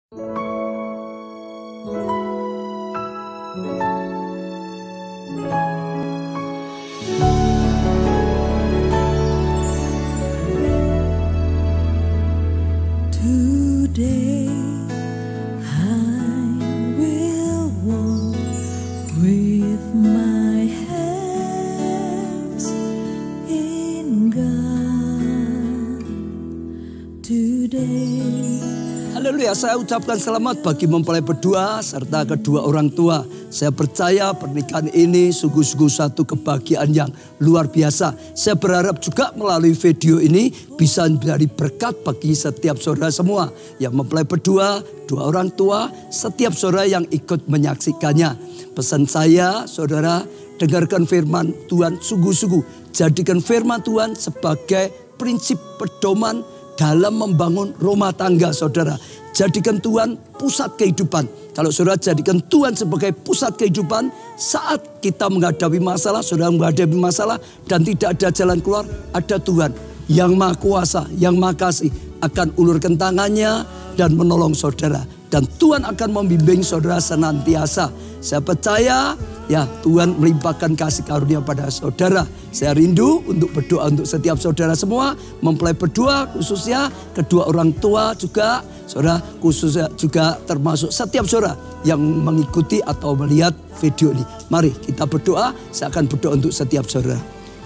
Today I will walk with my hands in God. Today. Haleluya, saya ucapkan selamat bagi mempelai berdua serta kedua orang tua. Saya percaya pernikahan ini sungguh-sungguh satu kebahagiaan yang luar biasa. Saya berharap juga melalui video ini bisa menjadi berkat bagi setiap saudara semua yang mempelai berdua, dua orang tua, setiap saudara yang ikut menyaksikannya. Pesan saya, saudara, dengarkan firman Tuhan sungguh-sungguh. Jadikan firman Tuhan sebagai prinsip pedoman dalam membangun rumah tangga saudara. Jadikan Tuhan pusat kehidupan. Kalau saudara jadikan Tuhan sebagai pusat kehidupan, saat kita menghadapi masalah, saudara menghadapi masalah dan tidak ada jalan keluar, ada Tuhan yang Maha Kuasa, yang Maha Kasih akan ulurkan tangannya dan menolong saudara. Dan Tuhan akan membimbing saudara senantiasa. Saya percaya ya Tuhan melimpahkan kasih karunia pada saudara. Saya rindu untuk berdoa untuk setiap saudara semua. Mempelai berdua khususnya, kedua orang tua juga. Saudara khususnya juga termasuk setiap saudara yang mengikuti atau melihat video ini. Mari kita berdoa, saya akan berdoa untuk setiap saudara.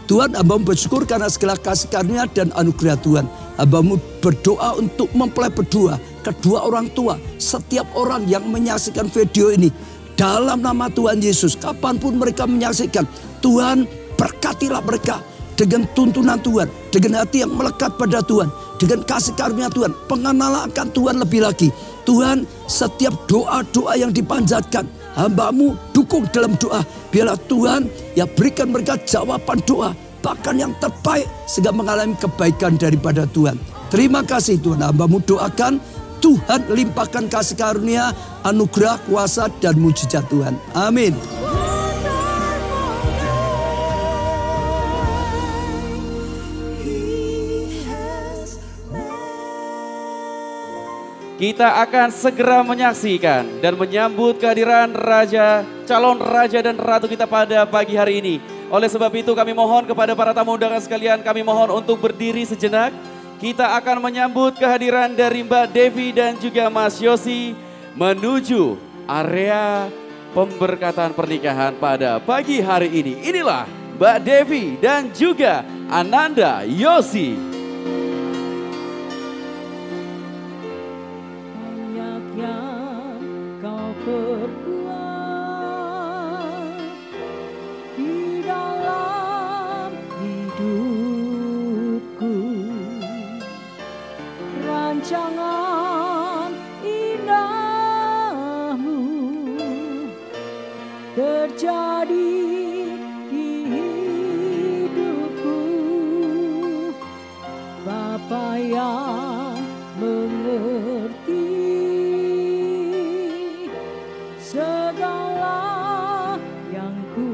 Tuhan, hamba-Mu bersyukur karena segala kasih karunia dan anugerah Tuhan. Hamba-Mu berdoa untuk mempelai berdua, kedua orang tua, setiap orang yang menyaksikan video ini. Dalam nama Tuhan Yesus, kapanpun mereka menyaksikan, Tuhan berkatilah mereka dengan tuntunan Tuhan, dengan hati yang melekat pada Tuhan, dengan kasih karunia Tuhan, pengenalan akan Tuhan lebih lagi. Tuhan, setiap doa-doa yang dipanjatkan, hamba-Mu dukung dalam doa. Biarlah Tuhan ya berikan mereka jawaban doa, bahkan yang terbaik sehingga mengalami kebaikan daripada Tuhan. Terima kasih Tuhan, hamba-Mu doakan Tuhan limpahkan kasih karunia, anugerah, kuasa dan mujizat Tuhan. Amin. Kita akan segera menyaksikan dan menyambut kehadiran Raja, calon Raja dan Ratu kita pada pagi hari ini. Oleh sebab itu kami mohon kepada para tamu undangan sekalian, kami mohon untuk berdiri sejenak. Kita akan menyambut kehadiran dari Mbak Devi dan juga Mas Yosi menuju area pemberkatan pernikahan pada pagi hari ini. Inilah Mbak Devi dan juga Ananda Yosi. Rancangan indahmu terjadi di hidupku, Bapa yang mengerti segala yang ku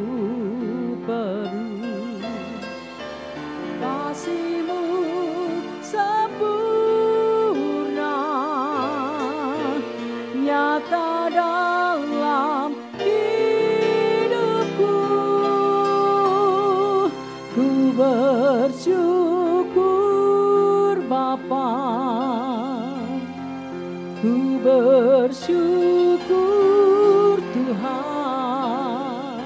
perlu. Kasih-Mu nyata dalam hidupku, ku bersyukur Bapa, ku bersyukur Tuhan,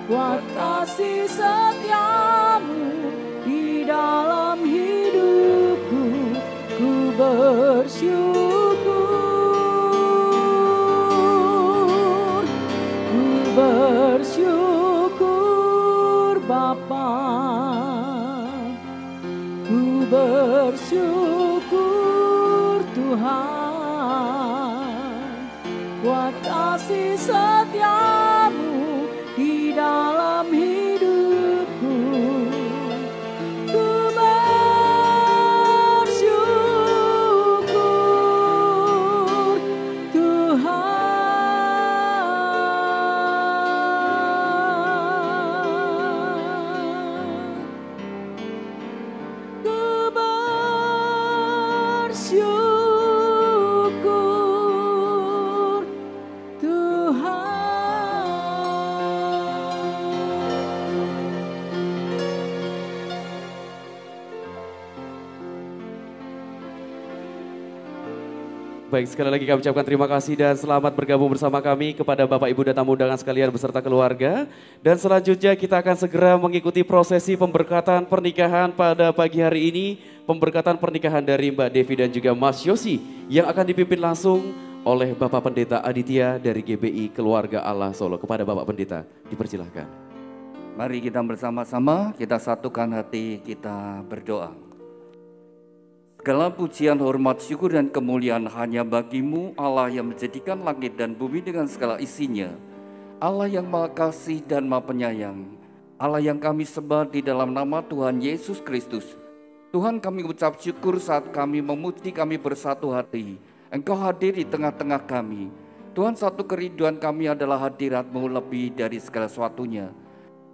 kuat kasih setia-Mu di dalam hidupku, ku bersyukur. Bersyukur Bapa, ku bersyukur Tuhan, kuat kasih setia-Mu di dalam hidupku, ku bersyukur Tuhan. Syukur Baik, sekali lagi kami ucapkan terima kasih dan selamat bergabung bersama kami kepada Bapak Ibu dan tamu undangan sekalian beserta keluarga. Dan selanjutnya kita akan segera mengikuti prosesi pemberkatan pernikahan pada pagi hari ini. Pemberkatan pernikahan dari Mbak Devi dan juga Mas Yosi yang akan dipimpin langsung oleh Bapak Pendeta Aditya dari GBI Keluarga Allah Solo. Kepada Bapak Pendeta, dipersilahkan. Mari kita bersama-sama, kita satukan hati, kita berdoa. Segala pujian, hormat, syukur, dan kemuliaan hanya bagimu, Allah yang menjadikan langit dan bumi dengan segala isinya. Allah yang maha kasih dan maha penyayang. Allah yang kami sembah di dalam nama Tuhan Yesus Kristus. Tuhan, kami ucap syukur saat kami memuji, kami bersatu hati. Engkau hadir di tengah-tengah kami. Tuhan, satu kerinduan kami adalah hadirat-Mu lebih dari segala sesuatunya.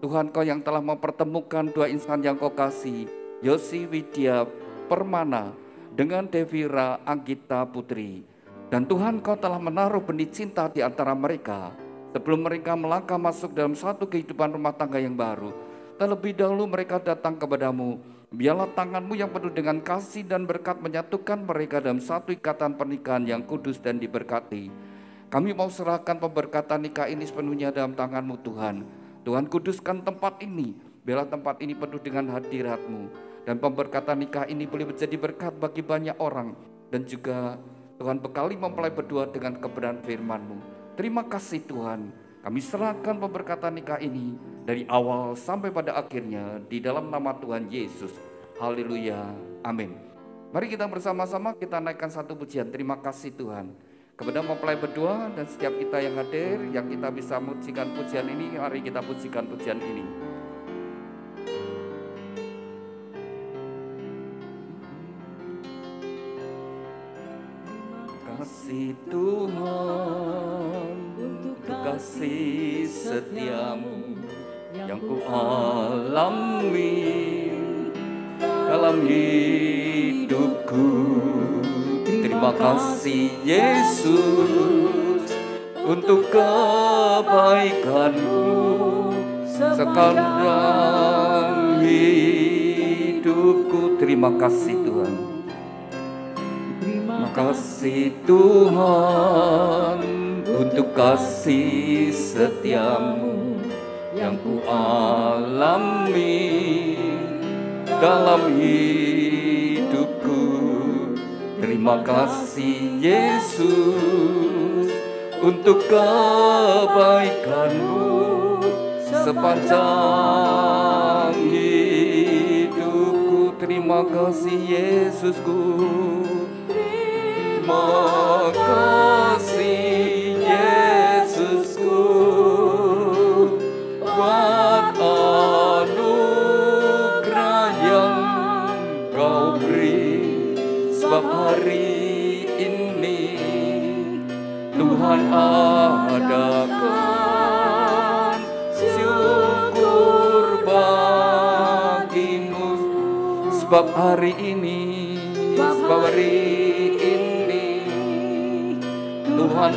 Tuhan, Kau yang telah mempertemukan dua insan yang Kau kasih, Yosi Widya Permana dengan Devira Anggita Putri. Dan Tuhan, Kau telah menaruh benih cinta di antara mereka sebelum mereka melangkah masuk dalam satu kehidupan rumah tangga yang baru. Terlebih dahulu mereka datang kepadamu. Biarlah tangan-Mu yang penuh dengan kasih dan berkat menyatukan mereka dalam satu ikatan pernikahan yang kudus dan diberkati. Kami mau serahkan pemberkatan nikah ini sepenuhnya dalam tangan-Mu, Tuhan. Tuhan, kuduskan tempat ini. Biarlah tempat ini penuh dengan hadirat-Mu. Dan pemberkatan nikah ini boleh menjadi berkat bagi banyak orang. Dan juga Tuhan bekali mempelai berdua dengan kebenaran firman-Mu. Terima kasih Tuhan. Kami serahkan pemberkatan nikah ini dari awal sampai pada akhirnya di dalam nama Tuhan Yesus. Haleluya. Amin. Mari kita bersama-sama kita naikkan satu pujian. Terima kasih Tuhan. Kepada mempelai berdua dan setiap kita yang hadir, yang kita bisa pujikan pujian ini, mari kita pujikan pujian ini. Kasih Tuhan, untuk kasih setiamu yang ku alami dalam hidupku. Terima kasih Yesus untuk kebaikan-Mu sekarang hidupku. Terima kasih Tuhan. Terima kasih Tuhan untuk kasih setiamu yang ku alami dalam hidupku. Terima kasih Yesus untuk kebaikan-Mu sepanjang hidupku. Terima kasih Yesusku. Terima kasih Yesusku buat anugerah yang Kau beri. Sebab hari ini Tuhan adakan syukur bagimu. Sebab hari ini, Tuhan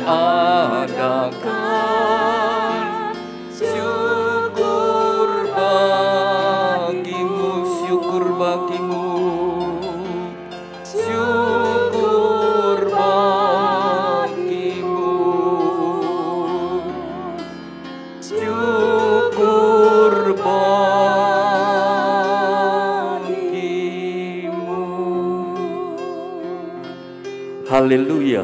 adakan syukur bagimu, syukur bagimu, syukur bagimu, syukur bagimu. Haleluya.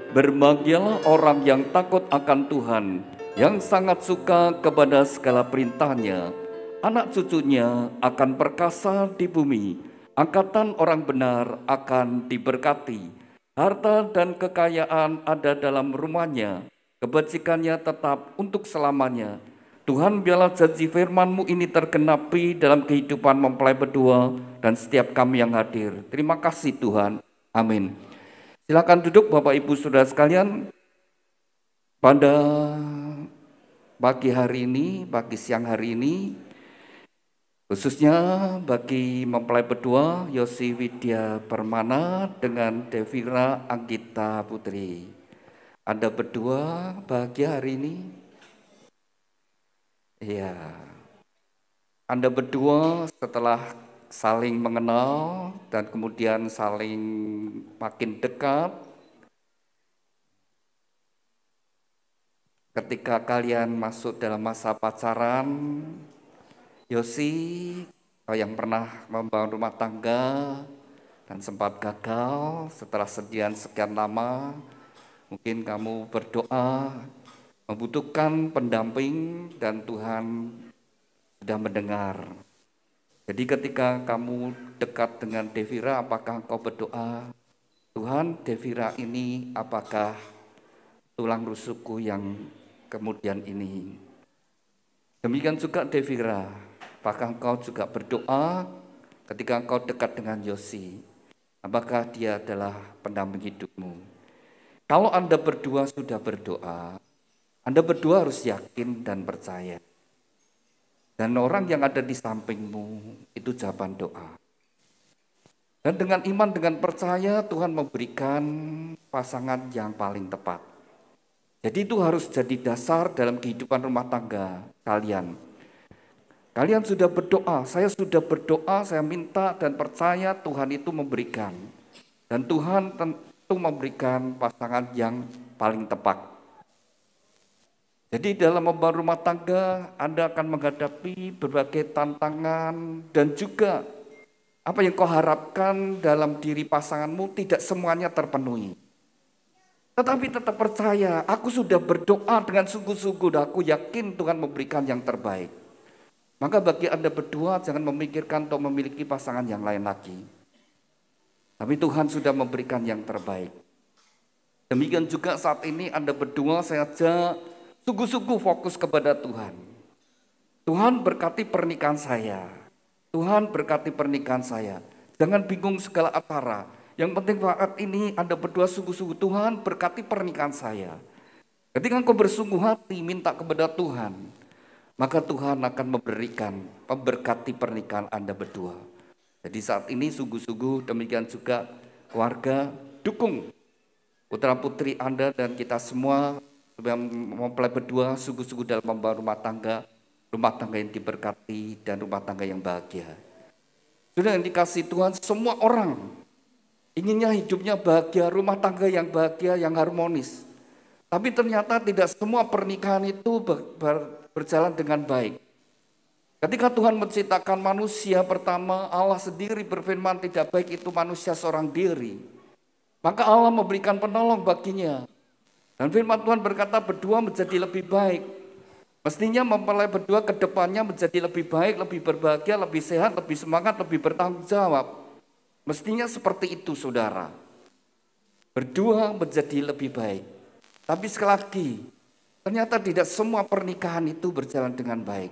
Berbahagialah orang yang takut akan Tuhan, yang sangat suka kepada segala perintahnya. Anak cucunya akan perkasa di bumi, angkatan orang benar akan diberkati. Harta dan kekayaan ada dalam rumahnya, kebajikannya tetap untuk selamanya. Tuhan, biarlah janji firman-Mu ini tergenapi dalam kehidupan mempelai berdua dan setiap kami yang hadir. Terima kasih Tuhan. Amin. Silakan duduk Bapak Ibu Saudara sekalian. Pada pagi hari ini, pagi siang hari ini, khususnya bagi mempelai berdua Yosi Widya Permana dengan Devira Anggita Putri. Anda berdua bahagia hari ini? Iya. Anda berdua setelah saling mengenal dan kemudian saling makin dekat, ketika kalian masuk dalam masa pacaran, Yosi, kau yang pernah membangun rumah tangga dan sempat gagal setelah sekian lama, mungkin kamu berdoa, membutuhkan pendamping dan Tuhan sudah mendengar. Jadi ketika kamu dekat dengan Devira, apakah engkau berdoa, Tuhan, Devira ini apakah tulang rusukku yang kemudian ini? Demikian juga Devira, apakah engkau juga berdoa ketika engkau dekat dengan Yosi, apakah dia adalah pendamping hidupmu? Kalau Anda berdua sudah berdoa, Anda berdua harus yakin dan percaya. Dan orang yang ada di sampingmu itu jawaban doa. Dan dengan iman, dengan percaya Tuhan memberikan pasangan yang paling tepat. Jadi itu harus jadi dasar dalam kehidupan rumah tangga kalian. Kalian sudah berdoa, saya sudah berdoa, saya minta dan percaya Tuhan itu memberikan. Dan Tuhan tentu memberikan pasangan yang paling tepat. Jadi dalam membangun rumah tangga, Anda akan menghadapi berbagai tantangan dan juga apa yang kau harapkan dalam diri pasanganmu tidak semuanya terpenuhi. Tetapi tetap percaya, aku sudah berdoa dengan sungguh-sungguh dan aku yakin Tuhan memberikan yang terbaik. Maka bagi Anda berdua jangan memikirkan untuk memiliki pasangan yang lain lagi. Tapi Tuhan sudah memberikan yang terbaik. Demikian juga saat ini Anda berdua saya ajak sungguh-sungguh fokus kepada Tuhan. Tuhan berkati pernikahan saya. Tuhan berkati pernikahan saya. Jangan bingung segala acara. Yang penting saat ini Anda berdua sungguh-sungguh, Tuhan berkati pernikahan saya. Ketika engkau bersungguh hati minta kepada Tuhan, maka Tuhan akan memberikan, memberkati pernikahan Anda berdua. Jadi saat ini sungguh-sungguh demikian juga keluarga dukung putra putri Anda dan kita semua mempelai berdua sungguh-sungguh dalam membangun rumah tangga yang diberkati dan rumah tangga yang bahagia. Sudah yang dikasih Tuhan, semua orang inginnya hidupnya bahagia, rumah tangga yang bahagia, yang harmonis. Tapi ternyata tidak semua pernikahan itu berjalan dengan baik. Ketika Tuhan menciptakan manusia pertama, Allah sendiri berfirman tidak baik itu manusia seorang diri. Maka Allah memberikan penolong baginya. Dan firman Tuhan berkata berdua menjadi lebih baik. Mestinya mempelai berdua ke depannya menjadi lebih baik, lebih berbahagia, lebih sehat, lebih semangat, lebih bertanggung jawab. Mestinya seperti itu saudara. Berdua menjadi lebih baik. Tapi sekali lagi, ternyata tidak semua pernikahan itu berjalan dengan baik.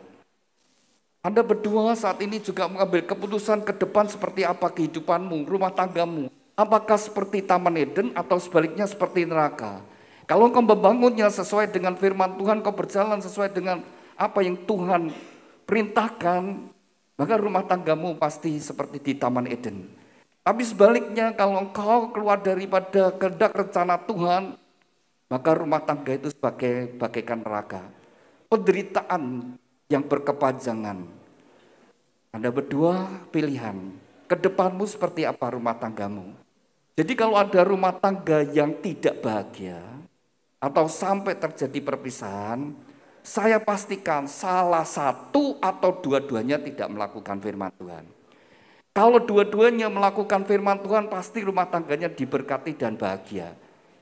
Anda berdua saat ini juga mengambil keputusan ke depan seperti apa kehidupanmu, rumah tanggamu. Apakah seperti Taman Eden atau sebaliknya seperti neraka? Kalau kau membangunnya sesuai dengan firman Tuhan, kau berjalan sesuai dengan apa yang Tuhan perintahkan, maka rumah tanggamu pasti seperti di Taman Eden. Tapi sebaliknya kalau engkau keluar daripada kehendak rencana Tuhan, maka rumah tangga itu bagaikan neraka. Penderitaan yang berkepanjangan. Anda berdua pilihan, ke depanmu seperti apa rumah tanggamu. Jadi kalau ada rumah tangga yang tidak bahagia, atau sampai terjadi perpisahan, saya pastikan salah satu atau dua-duanya tidak melakukan firman Tuhan. Kalau dua-duanya melakukan firman Tuhan, pasti rumah tangganya diberkati dan bahagia.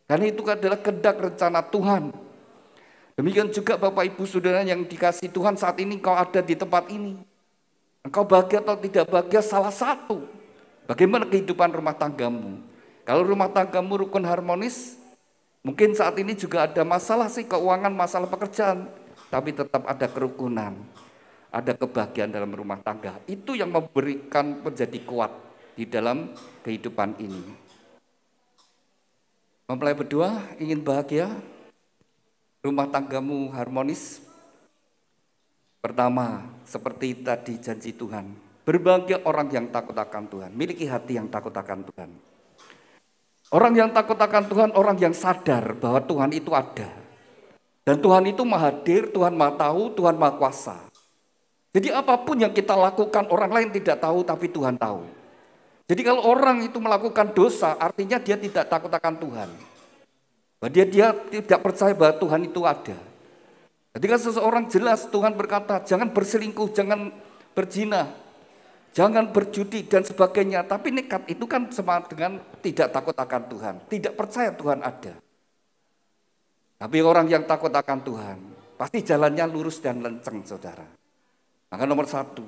Karena itu adalah kehendak rencana Tuhan. Demikian juga Bapak Ibu Saudara yang dikasihi Tuhan, saat ini kau ada di tempat ini. Engkau bahagia atau tidak bahagia salah satu. Bagaimana kehidupan rumah tanggamu? Kalau rumah tanggamu rukun harmonis, mungkin saat ini juga ada masalah sih keuangan, masalah pekerjaan, tapi tetap ada kerukunan, ada kebahagiaan dalam rumah tangga. Itu yang memberikan menjadi kuat di dalam kehidupan ini. Mempelai berdua ingin bahagia, rumah tanggamu harmonis. Pertama, seperti tadi janji Tuhan, berbahagia orang yang takut akan Tuhan, miliki hati yang takut akan Tuhan. Orang yang takut akan Tuhan, orang yang sadar bahwa Tuhan itu ada. Dan Tuhan itu maha hadir, Tuhan maha tahu, Tuhan maha kuasa. Jadi apapun yang kita lakukan orang lain tidak tahu tapi Tuhan tahu. Jadi kalau orang itu melakukan dosa artinya dia tidak takut akan Tuhan. Bahwa dia tidak percaya bahwa Tuhan itu ada. Ketika seseorang jelas Tuhan berkata, jangan berselingkuh, jangan berzina, jangan berjudi dan sebagainya. Tapi nekat itu kan sama dengan tidak takut akan Tuhan, tidak percaya Tuhan ada. Tapi orang yang takut akan Tuhan, pasti jalannya lurus dan lenceng, saudara. Maka nomor satu,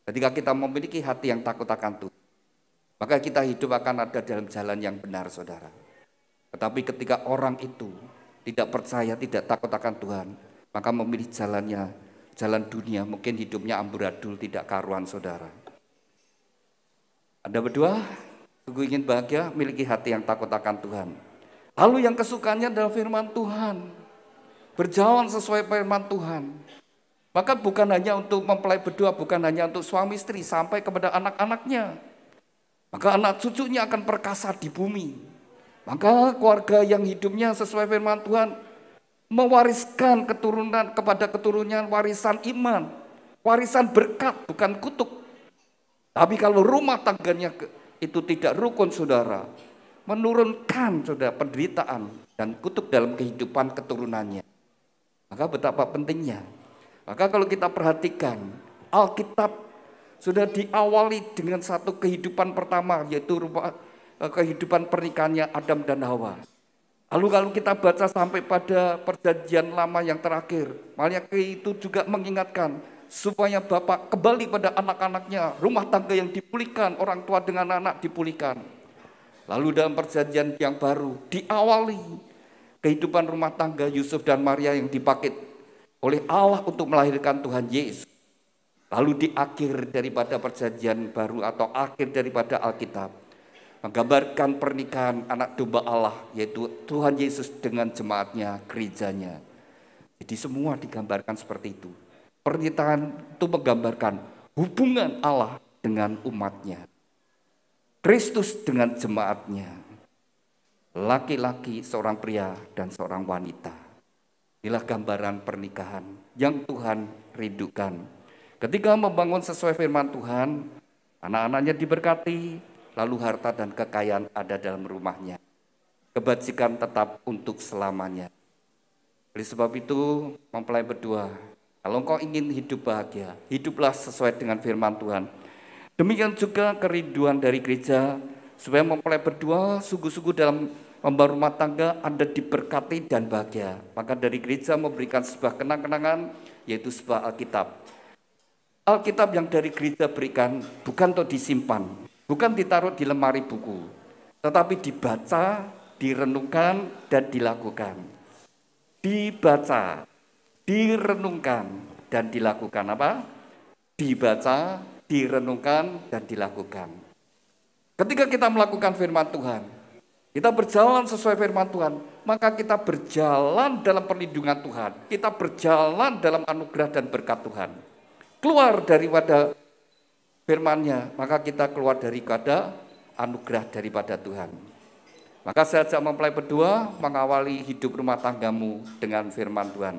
ketika kita memiliki hati yang takut akan Tuhan, maka kita hidup akan ada dalam jalan yang benar, saudara. Tetapi ketika orang itu tidak percaya, tidak takut akan Tuhan, maka memilih jalannya, jalan dunia, mungkin hidupnya amburadul, tidak karuan, saudara. Anda berdua, sungguh ingin bahagia, miliki hati yang takut akan Tuhan. Lalu yang kesukaannya adalah firman Tuhan. Berjalan sesuai firman Tuhan. Maka bukan hanya untuk mempelai berdua, bukan hanya untuk suami istri, sampai kepada anak-anaknya. Maka anak cucunya akan perkasa di bumi. Maka keluarga yang hidupnya sesuai firman Tuhan, mewariskan keturunan kepada keturunan warisan iman, warisan berkat, bukan kutuk. Tapi kalau rumah tangganya itu tidak rukun, saudara, menurunkan, saudara, penderitaan dan kutuk dalam kehidupan keturunannya. Maka betapa pentingnya. Maka kalau kita perhatikan, Alkitab sudah diawali dengan satu kehidupan pertama, yaitu kehidupan pernikahannya Adam dan Hawa. Lalu kalau kita baca sampai pada perjanjian lama yang terakhir, Maliaki itu juga mengingatkan supaya bapak kembali pada anak-anaknya, rumah tangga yang dipulihkan, orang tua dengan anak dipulihkan. Lalu dalam perjanjian yang baru diawali kehidupan rumah tangga Yusuf dan Maria yang dipakai oleh Allah untuk melahirkan Tuhan Yesus. Lalu di akhir daripada perjanjian baru atau akhir daripada Alkitab, menggambarkan pernikahan anak domba Allah, yaitu Tuhan Yesus dengan jemaatnya, gerejanya. Jadi semua digambarkan seperti itu. Pernikahan itu menggambarkan hubungan Allah dengan umatnya. Kristus dengan jemaatnya. Laki-laki, seorang pria dan seorang wanita. Inilah gambaran pernikahan yang Tuhan rindukan. Ketika membangun sesuai firman Tuhan, anak-anaknya diberkati, lalu harta dan kekayaan ada dalam rumahnya. Kebajikan tetap untuk selamanya. Oleh sebab itu, mempelai berdua, kalau engkau ingin hidup bahagia, hiduplah sesuai dengan firman Tuhan. Demikian juga kerinduan dari gereja, supaya mempelai berdua sungguh-sungguh dalam membangun rumah tangga Anda diberkati dan bahagia. Maka dari gereja memberikan sebuah kenang-kenangan, yaitu sebuah Alkitab. Alkitab yang dari gereja berikan bukan untuk disimpan, bukan ditaruh di lemari buku, tetapi dibaca, direnungkan, dan dilakukan. Dibaca, direnungkan, dan dilakukan apa? Dibaca, direnungkan, dan dilakukan. Ketika kita melakukan firman Tuhan, kita berjalan sesuai firman Tuhan, maka kita berjalan dalam perlindungan Tuhan. Kita berjalan dalam anugerah dan berkat Tuhan. Keluar daripada firman-Nya, maka kita keluar daripada anugerah daripada Tuhan. Maka saya ajak mempelai berdua mengawali hidup rumah tanggamu dengan firman Tuhan.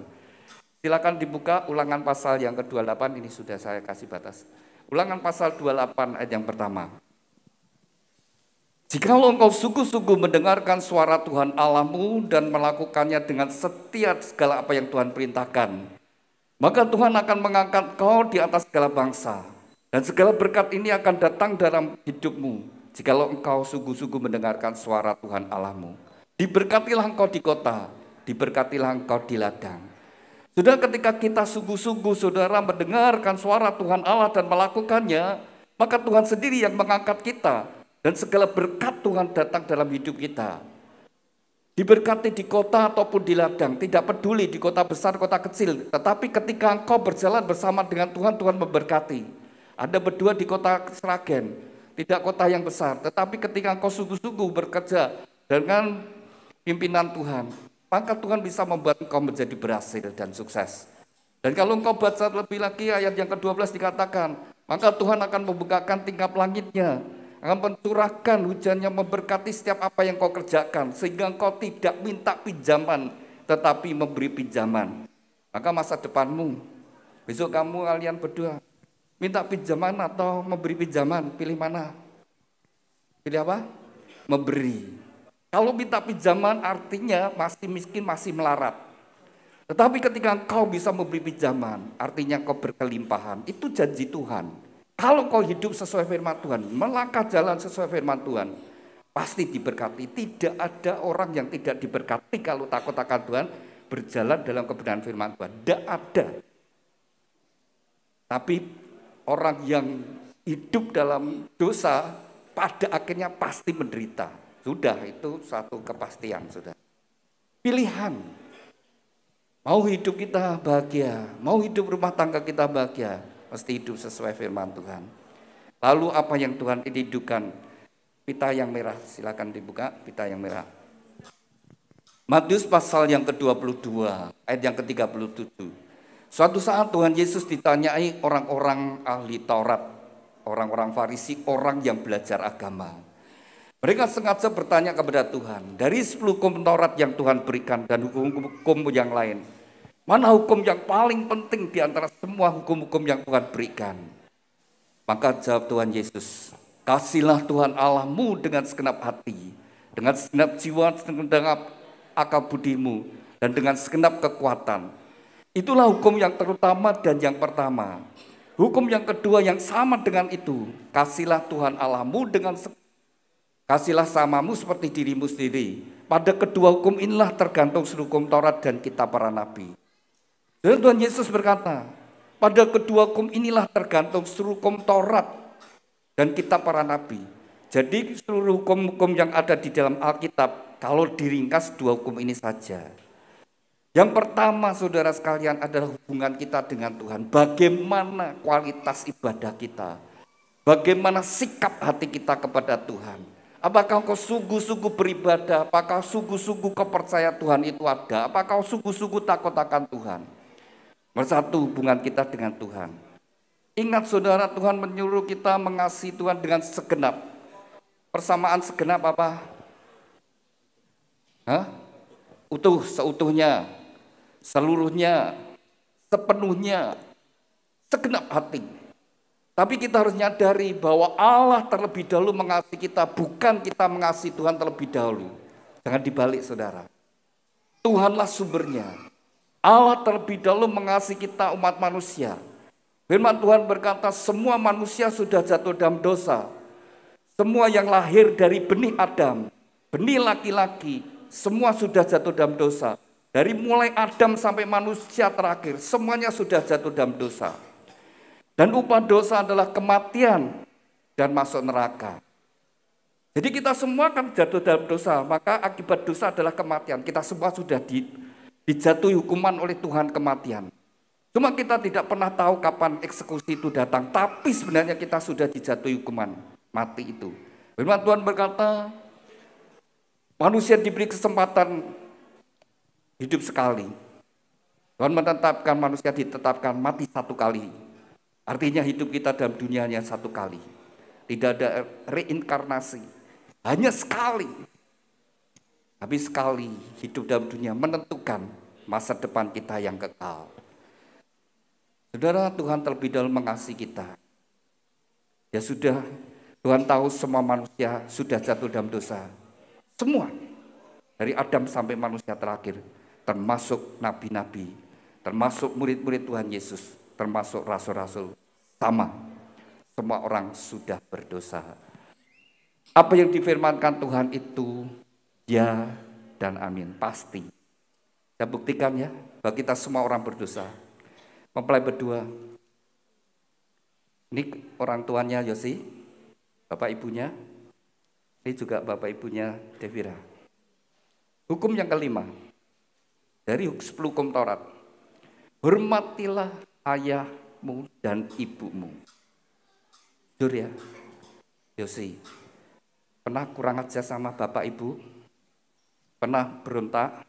Silakan dibuka Ulangan pasal yang ke-28, ini sudah saya kasih batas. Ulangan pasal 28 ayat yang pertama. Jikalau engkau sungguh-sungguh mendengarkan suara Tuhan Allahmu dan melakukannya dengan setia segala apa yang Tuhan perintahkan, maka Tuhan akan mengangkat kau di atas segala bangsa. Dan segala berkat ini akan datang dalam hidupmu jikalau engkau sungguh-sungguh mendengarkan suara Tuhan Allahmu. Diberkatilah engkau di kota, diberkatilah engkau di ladang. Sudah ketika kita sungguh-sungguh, saudara, mendengarkan suara Tuhan Allah dan melakukannya, maka Tuhan sendiri yang mengangkat kita. Dan segala berkat Tuhan datang dalam hidup kita. Diberkati di kota ataupun di ladang, tidak peduli di kota besar, kota kecil. Tetapi ketika engkau berjalan bersama dengan Tuhan, Tuhan memberkati. Anda berdua di kota Sragen, tidak kota yang besar. Tetapi ketika engkau sungguh-sungguh bekerja dengan pimpinan Tuhan, maka Tuhan bisa membuat engkau menjadi berhasil dan sukses. Dan kalau engkau baca lebih lagi ayat yang ke-12 dikatakan, maka Tuhan akan membukakan tingkap langitnya, akan mencurahkan hujannya, memberkati setiap apa yang kau kerjakan, sehingga engkau tidak minta pinjaman, tetapi memberi pinjaman. Maka masa depanmu, besok kalian berdua, minta pinjaman atau memberi pinjaman, pilih mana? Pilih apa? Memberi. Kalau minta pinjaman artinya masih miskin, masih melarat. Tetapi ketika engkau bisa memberi pinjaman, artinya kau berkelimpahan, itu janji Tuhan. Kalau kau hidup sesuai firman Tuhan, melangkah jalan sesuai firman Tuhan, pasti diberkati. Tidak ada orang yang tidak diberkati kalau takut akan Tuhan, berjalan dalam kebenaran firman Tuhan. Tidak ada. Tapi orang yang hidup dalam dosa, pada akhirnya pasti menderita. Sudah, itu satu kepastian. Sudah. Pilihan. Mau hidup kita bahagia, mau hidup rumah tangga kita bahagia, mesti hidup sesuai firman Tuhan. Lalu apa yang Tuhan rindukan? Pita yang merah, silakan dibuka, pita yang merah. Matius pasal yang ke-22, ayat yang ke-37. Suatu saat Tuhan Yesus ditanyai orang-orang ahli Taurat, orang-orang Farisi, orang yang belajar agama. Mereka sengaja bertanya kepada Tuhan, dari 10 hukum Taurat yang Tuhan berikan dan hukum-hukum yang lain, mana hukum yang paling penting di antara semua hukum-hukum yang Tuhan berikan? Maka jawab Tuhan Yesus, kasihlah Tuhan Allahmu dengan segenap hati, dengan segenap jiwa, dengan akal budimu, dan dengan segenap kekuatan. Itulah hukum yang terutama dan yang pertama. Hukum yang kedua yang sama dengan itu, kasihlah Tuhan Allahmu dengan kasihlah samamu seperti dirimu sendiri. Pada kedua hukum inilah tergantung seluruh hukum Taurat dan kitab para nabi. Dan Tuhan Yesus berkata, pada kedua hukum inilah tergantung seluruh hukum Taurat dan kitab para nabi. Jadi seluruh hukum-hukum yang ada di dalam Alkitab, kalau diringkas dua hukum ini saja. Yang pertama saudara sekalian adalah hubungan kita dengan Tuhan. Bagaimana kualitas ibadah kita. Bagaimana sikap hati kita kepada Tuhan. Apakah kau sungguh-sungguh beribadah? Apakah sungguh-sungguh kau percaya Tuhan itu ada? Apakah kau sungguh-sungguh takut akan Tuhan? Nomor satu, hubungan kita dengan Tuhan. Ingat saudara, Tuhan menyuruh kita mengasihi Tuhan dengan segenap. Persamaan segenap apa? Utuh, seutuhnya, seluruhnya, sepenuhnya, segenap hati. Tapi kita harus nyadari bahwa Allah terlebih dahulu mengasihi kita, bukan kita mengasihi Tuhan terlebih dahulu. Jangan dibalik saudara. Tuhanlah sumbernya. Allah terlebih dahulu mengasihi kita umat manusia. Firman Tuhan berkata semua manusia sudah jatuh dalam dosa. Semua yang lahir dari benih Adam, benih laki-laki, semua sudah jatuh dalam dosa. Dari mulai Adam sampai manusia terakhir, semuanya sudah jatuh dalam dosa. Dan upah dosa adalah kematian dan masuk neraka. Jadi kita semua kan jatuh dalam dosa, maka akibat dosa adalah kematian. Kita semua sudah dijatuhi hukuman oleh Tuhan kematian. Cuma kita tidak pernah tahu kapan eksekusi itu datang, tapi sebenarnya kita sudah dijatuhi hukuman mati itu. Firman Tuhan berkata, manusia diberi kesempatan hidup sekali. Tuhan menetapkan manusia ditetapkan mati satu kali. Artinya hidup kita dalam dunia hanya satu kali. Tidak ada reinkarnasi. Hanya sekali. Tapi sekali hidup dalam dunia menentukan masa depan kita yang kekal. Saudara, Tuhan terlebih dahulu mengasihi kita. Ya sudah, Tuhan tahu semua manusia sudah jatuh dalam dosa. Semua. Dari Adam sampai manusia terakhir. Termasuk nabi-nabi. Termasuk murid-murid Tuhan Yesus. Termasuk rasul-rasul, sama. Semua orang sudah berdosa. Apa yang difirmankan Tuhan itu, ya dan amin, pasti. Saya buktikan ya, bahwa kita semua orang berdosa. Mempelai berdua, ini orang tuanya Yosi, bapak ibunya, ini juga bapak ibunya Devira. Hukum yang kelima, dari 10 hukum Taurat, hormatilah ayahmu dan ibumu. Jujur ya, Yosi, pernah kurang ajar sama bapak ibu? Pernah berontak?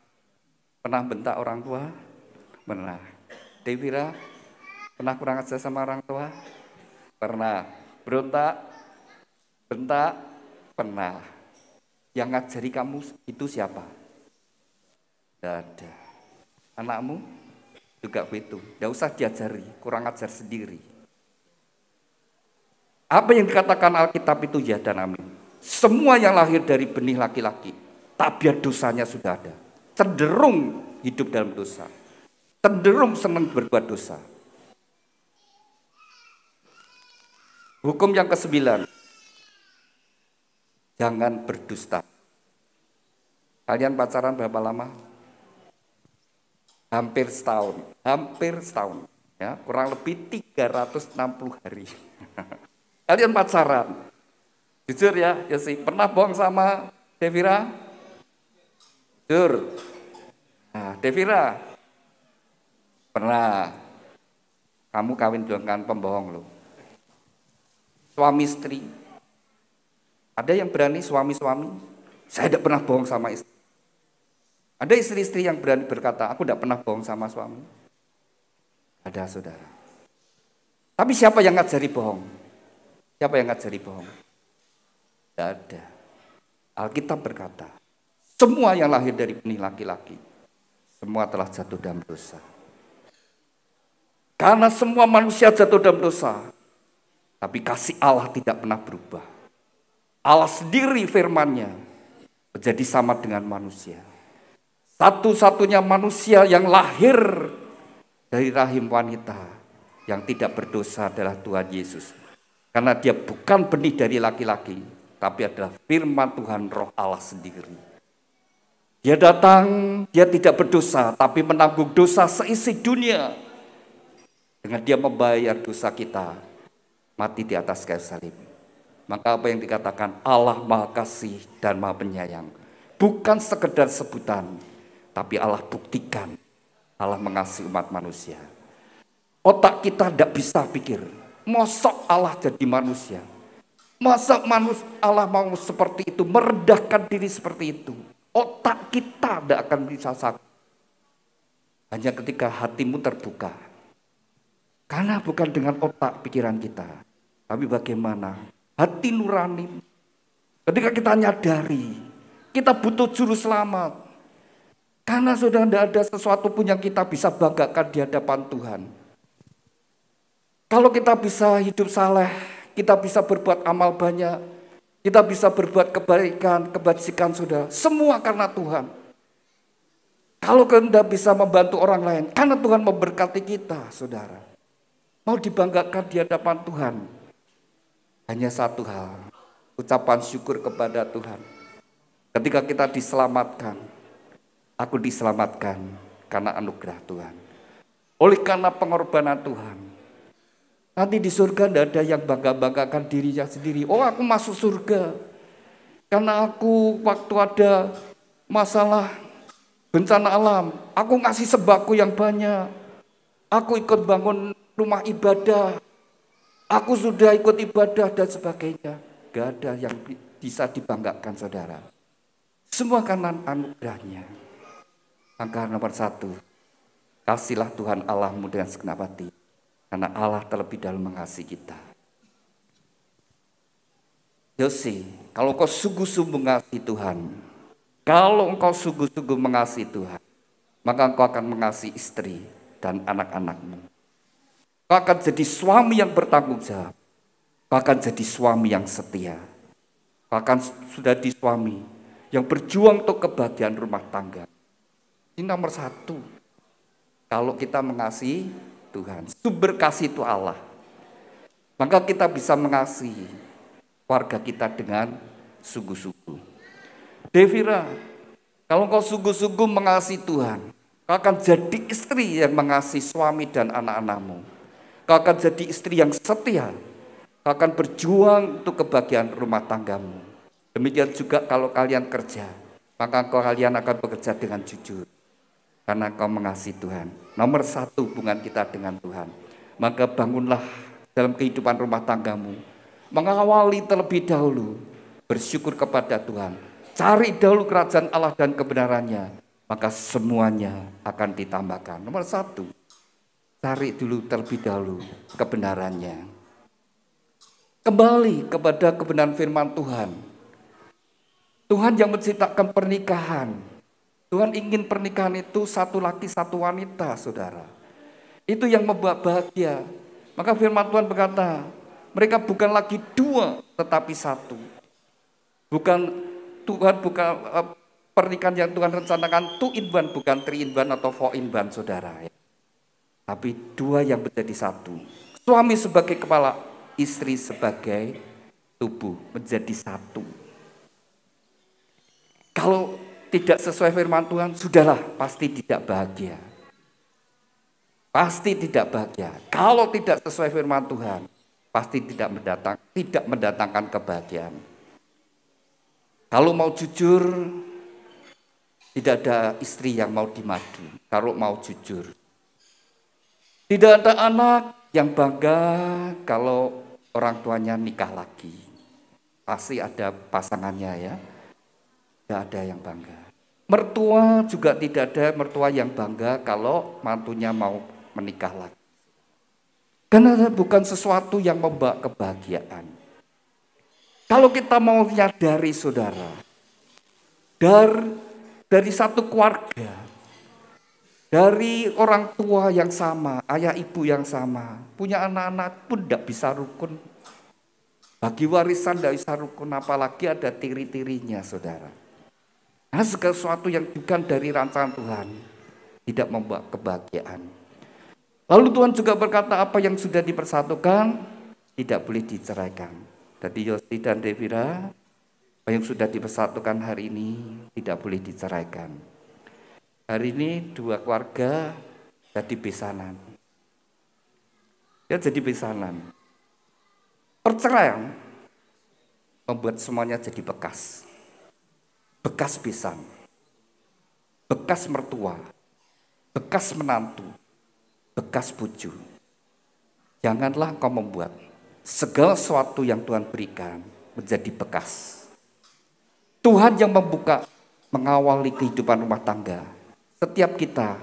Pernah bentak orang tua? Pernah. Devira, pernah kurang ajar sama orang tua? Pernah. Berontak? Bentak? Pernah. Yang ngajari kamu itu siapa? Tidak ada. Anakmu? Juga begitu, tidak usah diajari, kurang ajar sendiri. Apa yang dikatakan Alkitab itu ya dan amin. Semua yang lahir dari benih laki-laki, tabiat dosanya sudah ada. Cenderung hidup dalam dosa. cenderung senang berbuat dosa. Hukum yang ke-9, jangan berdusta. Kalian pacaran berapa lama? Hampir setahun. Ya, kurang lebih 360 hari. Kalian pacaran. Jujur ya, Yosi, pernah bohong sama Devira? Jujur. Nah, Devira, pernah. Kamu kawin dengan pembohong loh. Suami istri. Ada yang berani suami-suami? Saya tidak pernah bohong sama istri. Ada istri-istri yang berani berkata, aku tidak pernah bohong sama suami. Ada, saudara. Tapi siapa yang ngajari bohong? Siapa yang ngajari bohong? Tidak ada. Alkitab berkata, semua yang lahir dari benih laki-laki, semua telah jatuh dalam dosa. Karena semua manusia jatuh dalam dosa, tapi kasih Allah tidak pernah berubah. Allah sendiri firman-Nya menjadi sama dengan manusia. Satu-satunya manusia yang lahir dari rahim wanita yang tidak berdosa adalah Tuhan Yesus. Karena dia bukan benih dari laki-laki, tapi adalah firman Tuhan, Roh Allah sendiri. Dia datang, dia tidak berdosa, tapi menanggung dosa seisi dunia. Dengan dia membayar dosa kita, mati di atas kayu salib. Maka apa yang dikatakan Allah Maha Kasih dan Maha Penyayang, bukan sekedar sebutan, tapi Allah buktikan Allah mengasihi umat manusia. Otak kita tidak bisa pikir, mosok Allah jadi manusia. Masa Allah mau seperti itu, merendahkan diri seperti itu. Otak kita tidak akan bisa sakit. Hanya ketika hatimu terbuka. Karena bukan dengan otak pikiran kita, tapi bagaimana hati nurani. Ketika kita nyadari, kita butuh juru selamat. Karena sudah tidak ada sesuatu pun yang kita bisa banggakan di hadapan Tuhan. Kalau kita bisa hidup saleh, kita bisa berbuat amal banyak, kita bisa berbuat kebaikan, kebajikan, saudara. Semua karena Tuhan. Kalau kita bisa membantu orang lain, karena Tuhan memberkati kita, saudara. Mau dibanggakan di hadapan Tuhan. Hanya satu hal, ucapan syukur kepada Tuhan. Ketika kita diselamatkan, aku diselamatkan karena anugerah Tuhan. Oleh karena pengorbanan Tuhan. Nanti di surga tidak ada yang bangga-banggakan dirinya sendiri. Oh, aku masuk surga. Karena aku waktu ada masalah bencana alam, aku ngasih sembako yang banyak. Aku ikut bangun rumah ibadah. Aku sudah ikut ibadah dan sebagainya. Gak ada yang bisa dibanggakan, saudara. Semua karena anugerahnya. Maka nomor 1, kasihlah Tuhan Allahmu dengan segenap hati. Karena Allah terlebih dahulu mengasihi kita. Yosi, kalau kau sungguh-sungguh mengasihi Tuhan, kalau engkau sungguh-sungguh mengasihi Tuhan, maka engkau akan mengasihi istri dan anak-anakmu. Kau akan jadi suami yang bertanggung jawab. Kau akan jadi suami yang setia. Kau akan sudah di suami yang berjuang untuk kebahagiaan rumah tangga. Ini nomor 1. Kalau kita mengasihi Tuhan, sumber kasih itu Allah. Maka kita bisa mengasihi keluarga kita dengan sungguh-sungguh. Devira, kalau kau sungguh-sungguh mengasihi Tuhan, kau akan jadi istri yang mengasihi suami dan anak-anakmu. Kau akan jadi istri yang setia. Kau akan berjuang untuk kebahagiaan rumah tanggamu. Demikian juga kalau kalian kerja, maka kalian akan bekerja dengan jujur. Karena kau mengasihi Tuhan. Nomor 1 hubungan kita dengan Tuhan. Maka bangunlah dalam kehidupan rumah tanggamu. Mengawali terlebih dahulu. Bersyukur kepada Tuhan. Cari dahulu kerajaan Allah dan kebenarannya. Maka semuanya akan ditambahkan. Nomor 1. Cari dulu terlebih dahulu kebenarannya. Kembali kepada kebenaran firman Tuhan. Tuhan yang menciptakan pernikahan. Tuhan ingin pernikahan itu satu laki satu wanita, saudara. Itu yang membuat bahagia. Maka firman Tuhan berkata, mereka bukan lagi 2 tetapi 1. Tuhan bukan pernikahan yang Tuhan rencanakan 2 in 1, bukan 3 in 1 atau 4 in 1, saudara. tapi dua yang menjadi satu. Suami sebagai kepala, istri sebagai tubuh, menjadi satu. Kalau tidak sesuai firman Tuhan, sudahlah, pasti tidak bahagia. Pasti tidak bahagia. Kalau tidak sesuai firman Tuhan, pasti tidak mendatangkan kebahagiaan. Kalau mau jujur, tidak ada istri yang mau dimadu. Kalau mau jujur, tidak ada anak yang bangga kalau orang tuanya nikah lagi. Pasti ada pasangannya ya. Tidak ada yang bangga. Mertua juga tidak ada mertua yang bangga kalau mantunya mau menikah lagi. Karena bukan sesuatu yang membawa kebahagiaan. Kalau kita mau menyadari saudara, dari satu keluarga, dari orang tua yang sama, ayah ibu yang sama, punya anak-anak pun tidak bisa rukun. Bagi warisan tidak bisa rukun, apalagi ada tiri-tirinya saudara. Nah, segala sesuatu yang bukan dari rancangan Tuhan tidak membawa kebahagiaan. Lalu Tuhan juga berkata apa yang sudah dipersatukan tidak boleh diceraikan. Jadi Yosi dan Devira, apa yang sudah dipersatukan hari ini tidak boleh diceraikan. Hari ini dua keluarga jadi besanan. Ya jadi besanan. Perceraian membuat semuanya jadi bekas. Bekas besan, bekas mertua, bekas menantu, bekas buju. Janganlah kau membuat segala sesuatu yang Tuhan berikan menjadi bekas. Tuhan yang membuka, mengawali kehidupan rumah tangga. Setiap kita,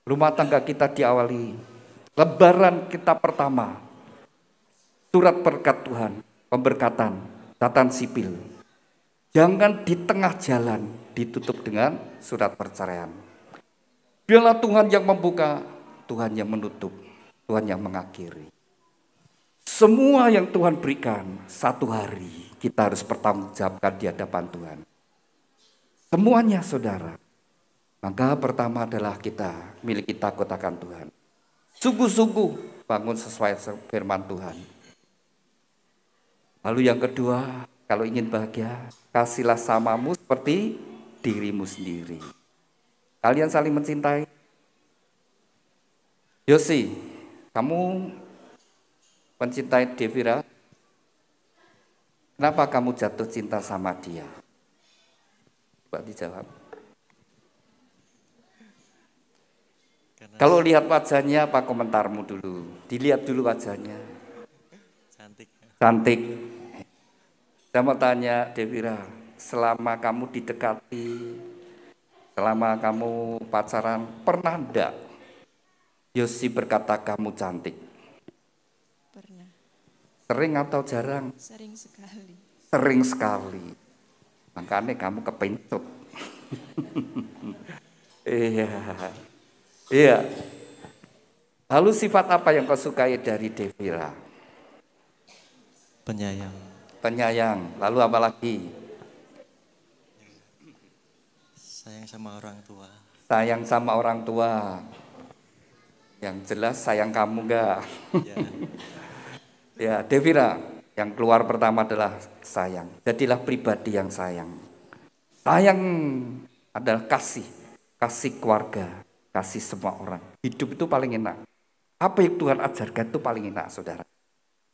rumah tangga kita diawali, lebaran kita pertama, surat berkat Tuhan, pemberkatan, catatan sipil. Jangan di tengah jalan ditutup dengan surat perceraian. Biarlah Tuhan yang membuka, Tuhan yang menutup, Tuhan yang mengakhiri. Semua yang Tuhan berikan satu hari kita harus bertanggungjawabkan di hadapan Tuhan. Semuanya saudara. Maka pertama adalah kita miliki takut akan Tuhan. Sungguh-sungguh bangun sesuai firman Tuhan. Lalu yang kedua, kalau ingin bahagia, kasihlah samamu seperti dirimu sendiri. Kalian saling mencintai. Yosi, kamu mencintai Devira? Kenapa kamu jatuh cinta sama dia? Coba dijawab. Kalau lihat wajahnya, apa komentarmu dulu? Dilihat dulu wajahnya. Cantik. Saya mau tanya Devira, selama kamu didekati, selama kamu pacaran, pernah enggak Yosi berkata kamu cantik? Pernah. Sering atau jarang? Sering sekali. Sering sekali. Makanya kamu kepencut. Iya. Iya. Lalu sifat apa yang kau sukai dari Devira? Penyayang. Penyayang. Lalu apa lagi? Sayang sama orang tua. Sayang sama orang tua. Yang jelas sayang kamu enggak? Ya. Ya, Devira, yang keluar pertama adalah sayang. Jadilah pribadi yang sayang. Sayang adalah kasih. Kasih keluarga. Kasih semua orang. Hidup itu paling enak. Apa yang Tuhan ajarkan itu paling enak, saudara.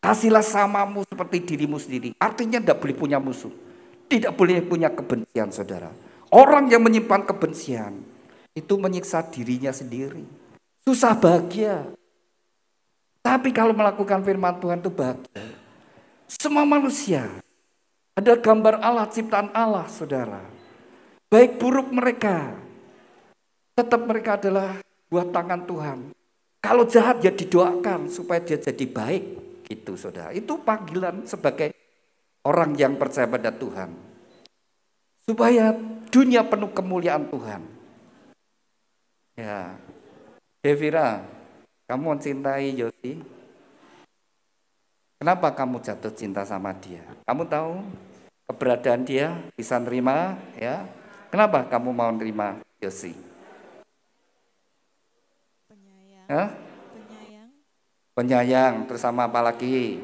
Kasihlah samamu seperti dirimu sendiri. Artinya tidak boleh punya musuh. Tidak boleh punya kebencian, saudara. Orang yang menyimpan kebencian itu menyiksa dirinya sendiri. Susah bahagia. Tapi kalau melakukan firman Tuhan itu bahagia. Semua manusia ada gambar Allah, ciptaan Allah, saudara. Baik buruk mereka, tetap mereka adalah buah tangan Tuhan. Kalau jahat ya didoakan supaya dia jadi baik. Gitu saudara, itu panggilan sebagai orang yang percaya pada Tuhan. Supaya dunia penuh kemuliaan Tuhan. Ya, Devira, kamu mencintai Yosi? Kenapa kamu jatuh cinta sama dia? Kamu tahu keberadaan dia bisa nerima ya? Kenapa kamu mau nerima Yosi? Penyayang. Hah? Penyayang, terus sama apa lagi?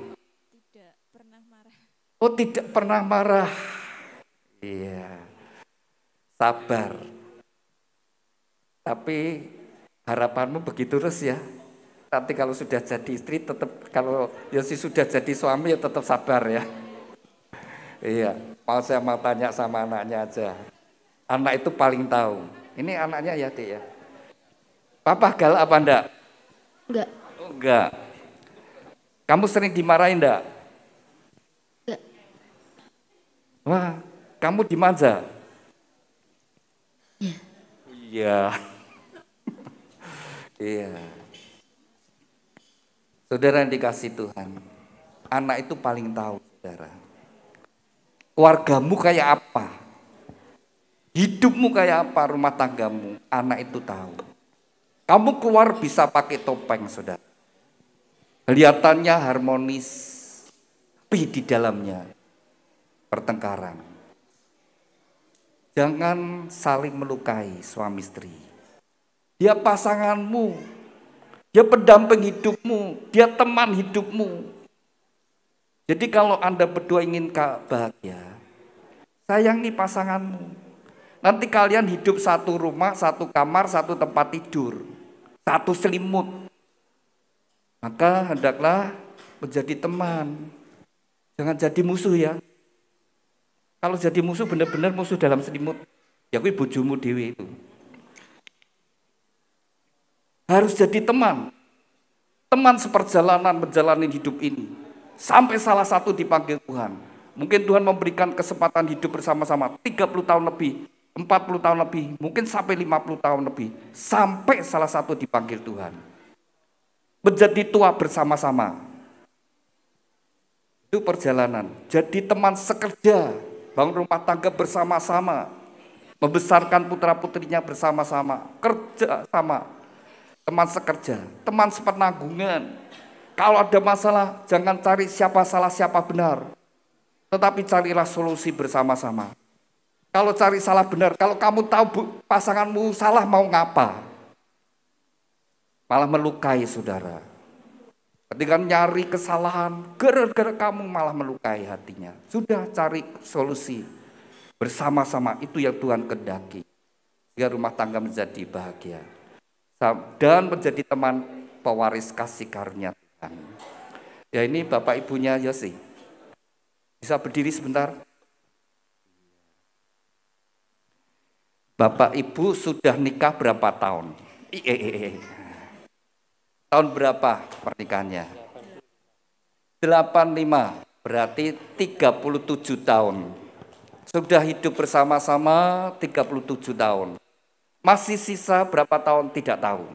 Tidak pernah marah. Oh, tidak pernah marah. Iya. Sabar. Tapi harapanmu begitu terus ya. Nanti kalau sudah jadi istri tetap, kalau Yosi sudah jadi suami ya tetap sabar ya. Iya, saya mau tanya sama anaknya aja. Anak itu paling tahu. Ini anaknya ya, Dek ya. Papa galak apa enggak? Enggak. Oh, enggak. Kamu sering dimarahin enggak? Enggak. Wah, kamu dimanja? Iya. Iya. Iya. Saudara yang dikasih Tuhan, anak itu paling tahu, saudara. Keluargamu kayak apa? Hidupmu kayak apa, rumah tanggamu, anak itu tahu. Kamu keluar bisa pakai topeng, saudara. Kelihatannya harmonis, tapi di dalamnya pertengkaran. Jangan saling melukai suami istri. Dia pasanganmu, dia pendamping hidupmu, dia teman hidupmu. Jadi kalau Anda berdua ingin bahagia, sayangi pasanganmu. Nanti kalian hidup satu rumah, satu kamar, satu tempat tidur, satu selimut. Maka hendaklah menjadi teman. Jangan jadi musuh ya. Kalau jadi musuh benar-benar musuh dalam selimut. Ya kuwi bojomu dhewe itu. Harus jadi teman. Teman seperjalanan menjalani hidup ini. Sampai salah satu dipanggil Tuhan. Mungkin Tuhan memberikan kesempatan hidup bersama-sama 30 tahun lebih, 40 tahun lebih, mungkin sampai 50 tahun lebih. Sampai salah satu dipanggil Tuhan. Menjadi tua bersama-sama. Itu perjalanan. Jadi teman sekerja, bangun rumah tangga bersama-sama, membesarkan putra-putrinya bersama-sama, kerja sama. Teman sekerja, teman sepenanggungan. Kalau ada masalah, jangan cari siapa salah siapa benar, tetapi carilah solusi bersama-sama. Kalau cari salah benar, kalau kamu tahu pasanganmu salah mau ngapa? Malah melukai saudara. Ketika nyari kesalahan, gara-gara kamu malah melukai hatinya. Sudah cari solusi bersama-sama, itu yang Tuhan kehendaki. Biar rumah tangga menjadi bahagia. Dan menjadi teman pewaris kasih karunia Tuhan. Ya ini Bapak Ibunya Yosi. Bisa berdiri sebentar? Bapak Ibu sudah nikah berapa tahun? Tahun berapa pernikahannya? 85, berarti 37 tahun. Sudah hidup bersama-sama 37 tahun. Masih sisa berapa tahun tidak tahu.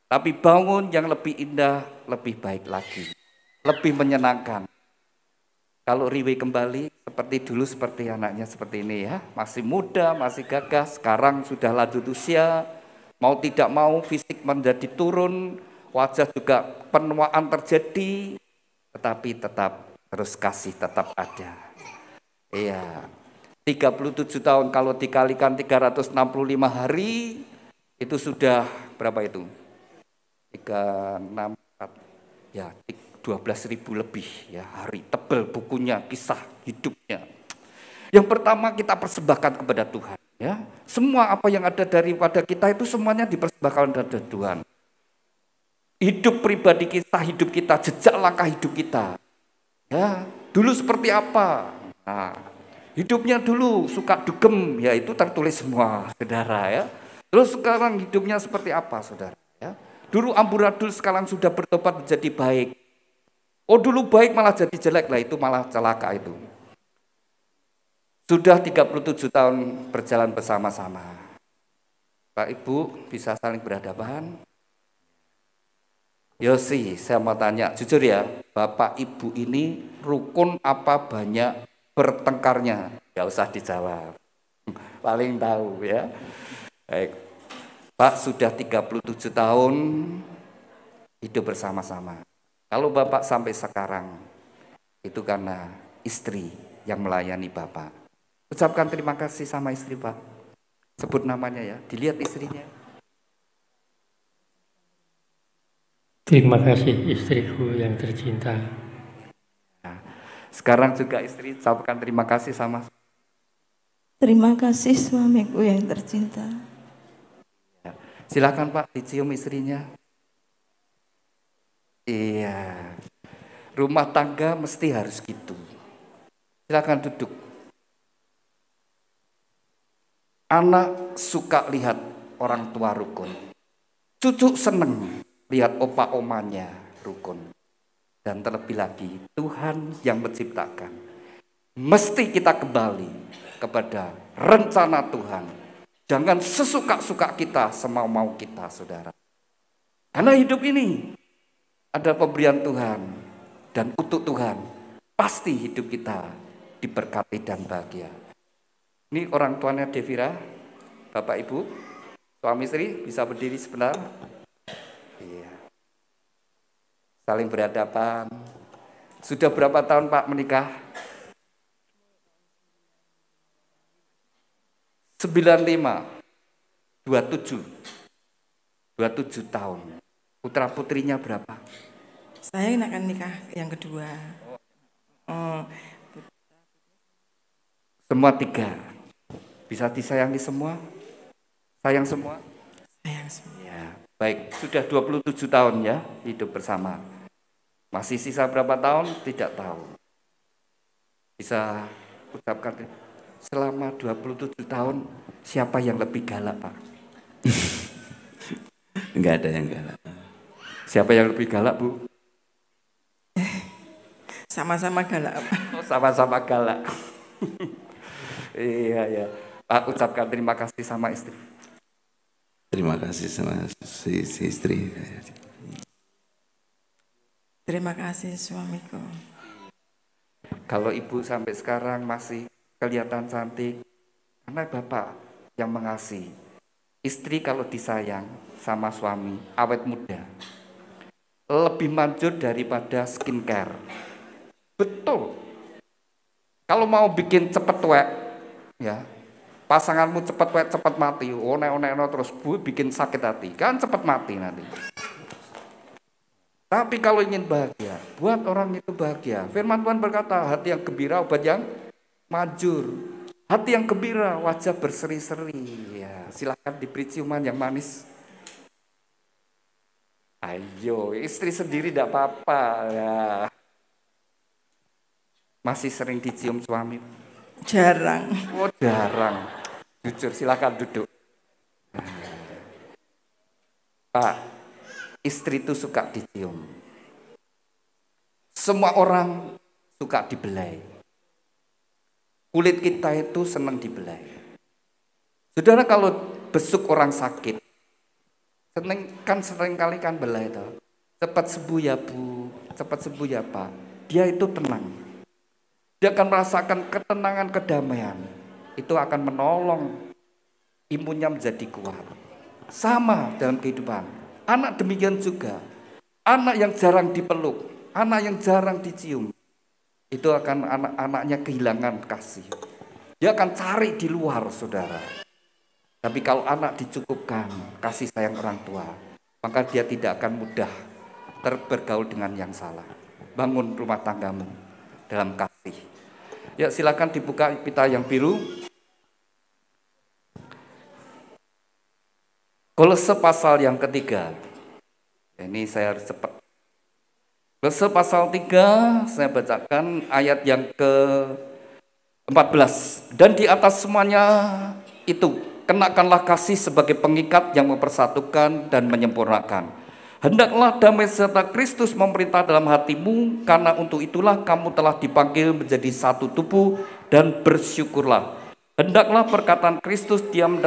Tapi bangun yang lebih indah, lebih baik lagi. Lebih menyenangkan. Kalau Riwe kembali seperti dulu, seperti anaknya seperti ini ya. Masih muda, masih gagah, sekarang sudah lanjut usia. Mau tidak mau fisik menjadi turun, wajah juga penuaan terjadi. Tetapi tetap terus kasih tetap ada. Iya. 37 tahun kalau dikalikan 365 hari, itu sudah berapa itu? 3, 6, 4, ya 12.000 lebih ya hari, tebal bukunya, kisah hidupnya. Yang pertama kita persembahkan kepada Tuhan ya. Semua apa yang ada daripada kita itu semuanya dipersembahkan kepada Tuhan. Hidup pribadi kita, hidup kita, jejak langkah hidup kita. Ya, dulu seperti apa? Nah, hidupnya dulu suka dugem, ya itu tertulis semua, saudara ya. Terus sekarang hidupnya seperti apa, saudara? Ya. Dulu amburadul, sekarang sudah bertobat menjadi baik. Oh dulu baik malah jadi jelek, lah itu malah celaka itu. Sudah 37 tahun berjalan bersama-sama. Pak Ibu bisa saling berhadapan. Yosi, saya mau tanya, jujur ya, Bapak Ibu ini rukun apa banyak bertengkarnya? Gak usah dijawab, paling tahu ya. Baik, Pak sudah 37 tahun hidup bersama-sama. Kalau Bapak sampai sekarang, itu karena istri yang melayani Bapak. Ucapkan terima kasih sama istri Pak. Sebut namanya ya, dilihat istrinya. Terima kasih istriku yang tercinta. Nah, sekarang juga istri ucapkan terima kasih sama. Terima kasih suamiku yang tercinta. Ya. Silakan Pak, dicium istrinya. Iya, rumah tangga mesti harus gitu. Silakan duduk. Anak suka lihat orang tua rukun. Cucu seneng lihat opa omanya rukun. Dan terlebih lagi Tuhan yang menciptakan. Mesti kita kembali kepada rencana Tuhan. Jangan sesuka-suka kita, semau-mau kita, saudara. Karena hidup ini ada pemberian Tuhan dan untuk Tuhan. Pasti hidup kita diberkati dan bahagia. Ini orang tuanya Devira, Bapak Ibu, suami istri bisa berdiri sebentar. Iya. Saling berhadapan. Sudah berapa tahun Pak menikah? 95, 27 tahun. Putra putrinya berapa? Saya akan nikah yang kedua. Semua 3. Bisa disayangi semua? Sayang semua? Sayang semua. Ya, baik. Sudah 27 tahun ya hidup bersama. Masih sisa berapa tahun? Tidak tahu. Bisa ucapkan selama 27 tahun siapa yang lebih galak Pak? Enggak ada yang galak. Siapa yang lebih galak Bu? Sama-sama galak. Oh, sama-sama galak. Iya ya. Pak ucapkan terima kasih sama istri. Terima kasih sama si istri. Terima kasih suamiku. Kalau ibu sampai sekarang masih kelihatan cantik, karena Bapak yang mengasihi. Istri kalau disayang sama suami, awet muda. Lebih manjur daripada skincare. Betul. Kalau mau bikin cepet tuwek, ya, pasanganmu cepet tuwek, cepet mati, one-one terus bikin sakit hati, kan cepet mati nanti. Tapi kalau ingin bahagia, buat orang itu bahagia. Firman Tuhan berkata, hati yang gembira obat yang manjur. Hati yang gembira, wajah berseri-seri. Ya, silakan diberi ciuman yang manis. Ayo, istri sendiri tidak apa-apa. Ya. Masih sering dicium suami? Jarang. Oh, jarang. Jujur, silakan duduk. Pak, istri itu suka dicium. Semua orang suka dibelai. Kulit kita itu senang dibelai. Saudara kalau besuk orang sakit, sering kali kan belai itu. Cepat sembuh ya Bu, cepat sembuh ya Pak. Dia itu tenang. Dia akan merasakan ketenangan, kedamaian. Itu akan menolong imunnya menjadi kuat. Sama dalam kehidupan. Anak demikian juga. Anak yang jarang dipeluk, anak yang jarang dicium, itu akan anak-anaknya kehilangan kasih. Dia akan cari di luar, saudara. Tapi kalau anak dicukupkan kasih sayang orang tua, maka dia tidak akan mudah bergaul dengan yang salah. Bangun rumah tanggamu dalam kasih. Ya, silakan dibuka pita yang biru. Kolose pasal yang ketiga. Ini saya harus cepat. Kolose pasal 3, saya bacakan ayat yang ke-14. Dan di atas semuanya itu, kenakanlah kasih sebagai pengikat yang mempersatukan dan menyempurnakan. Hendaklah damai serta Kristus memerintah dalam hatimu, karena untuk itulah kamu telah dipanggil menjadi satu tubuh, dan bersyukurlah. Hendaklah perkataan Kristus diam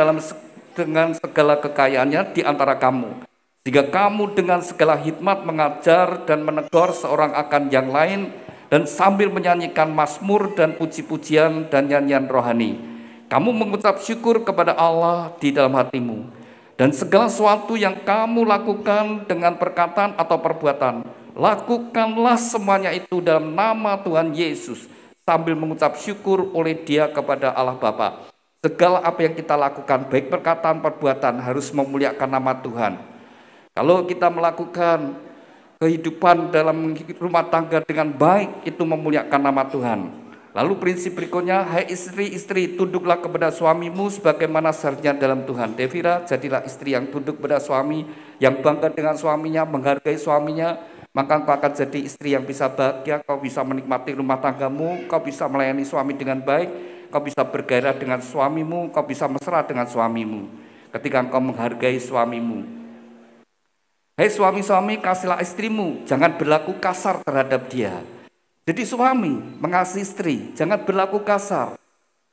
dengan segala kekayaannya di antara kamu, sehingga kamu dengan segala hikmat mengajar dan menegur seorang akan yang lain, dan sambil menyanyikan mazmur dan puji-pujian dan nyanyian rohani, kamu mengucap syukur kepada Allah di dalam hatimu. Dan segala sesuatu yang kamu lakukan dengan perkataan atau perbuatan, lakukanlah semuanya itu dalam nama Tuhan Yesus, sambil mengucap syukur oleh Dia kepada Allah Bapa. Segala apa yang kita lakukan, baik perkataan, perbuatan, harus memuliakan nama Tuhan. Kalau kita melakukan kehidupan dalam rumah tangga dengan baik itu memuliakan nama Tuhan. Lalu prinsip berikutnya, hai istri-istri, tunduklah kepada suamimu sebagaimana seharusnya dalam Tuhan. Devira, jadilah istri yang tunduk kepada suami, yang bangga dengan suaminya, menghargai suaminya, maka kau akan jadi istri yang bisa bahagia, kau bisa menikmati rumah tanggamu, kau bisa melayani suami dengan baik, kau bisa bergairah dengan suamimu, kau bisa mesra dengan suamimu. Ketika engkau menghargai suamimu. Hai suami-suami, kasihlah istrimu, jangan berlaku kasar terhadap dia. Jadi suami mengasihi istri, jangan berlaku kasar.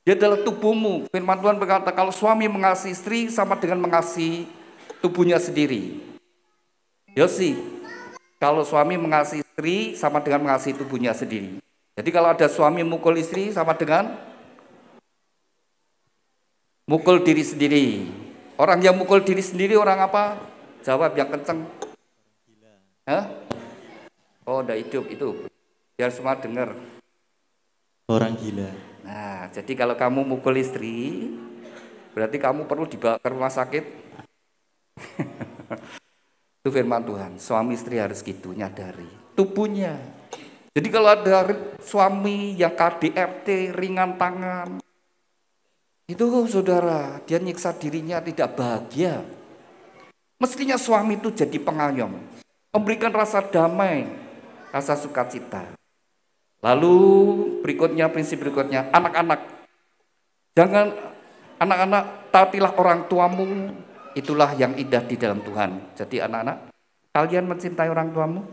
Dia adalah tubuhmu. Firman Tuhan berkata kalau suami mengasihi istri sama dengan mengasihi tubuhnya sendiri. Yosi, kalau suami mengasihi istri sama dengan mengasihi tubuhnya sendiri. Jadi kalau ada suami mukul istri sama dengan mukul diri sendiri. Orang yang mukul diri sendiri orang apa? Jawab yang kenceng. Hah? Oh, udah hidup itu. Biar semua dengar. Orang gila. Nah, jadi kalau kamu mukul istri, berarti kamu perlu dibawa ke rumah sakit. Itu firman Tuhan. Suami istri harus gitu, nyadari tubuhnya. Jadi kalau ada suami yang KDRT, ringan tangan, itu saudara, dia nyiksa dirinya tidak bahagia. Mestinya suami itu jadi pengayom, memberikan rasa damai, rasa sukacita. Lalu berikutnya, prinsip berikutnya, anak-anak. Jangan, anak-anak, taatilah orang tuamu, itulah yang indah di dalam Tuhan. Jadi anak-anak, kalian mencintai orang tuamu?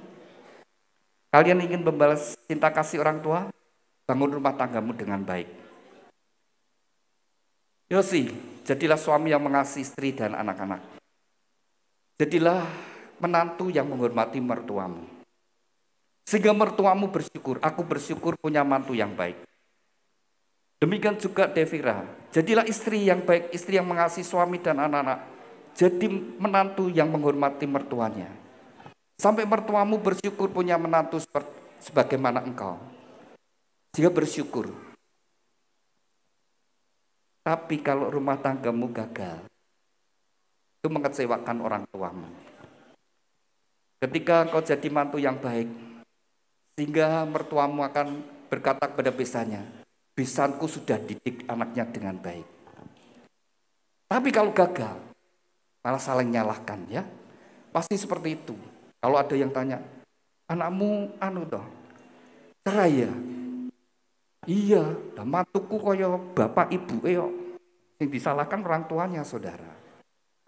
Kalian ingin membalas cinta kasih orang tua? Bangun rumah tanggamu dengan baik. Yosi, jadilah suami yang mengasihi istri dan anak-anak. Jadilah menantu yang menghormati mertuamu. Sehingga mertuamu bersyukur, aku bersyukur punya mantu yang baik. Demikian juga Devira, jadilah istri yang baik, istri yang mengasihi suami dan anak-anak. Jadi menantu yang menghormati mertuanya. Sampai mertuamu bersyukur punya menantu sebagaimana engkau. Sehingga bersyukur. Tapi kalau rumah tanggamu gagal, itu mengecewakan orang tuamu. Ketika engkau jadi mantu yang baik, sehingga mertuamu akan berkata kepada besannya, besanku sudah didik anaknya dengan baik. Tapi kalau gagal, malah saling nyalahkan ya. Pasti seperti itu. Kalau ada yang tanya, anakmu cerai ya? Iya, dan matuku kaya bapak ibu yo. Yang disalahkan orang tuanya saudara.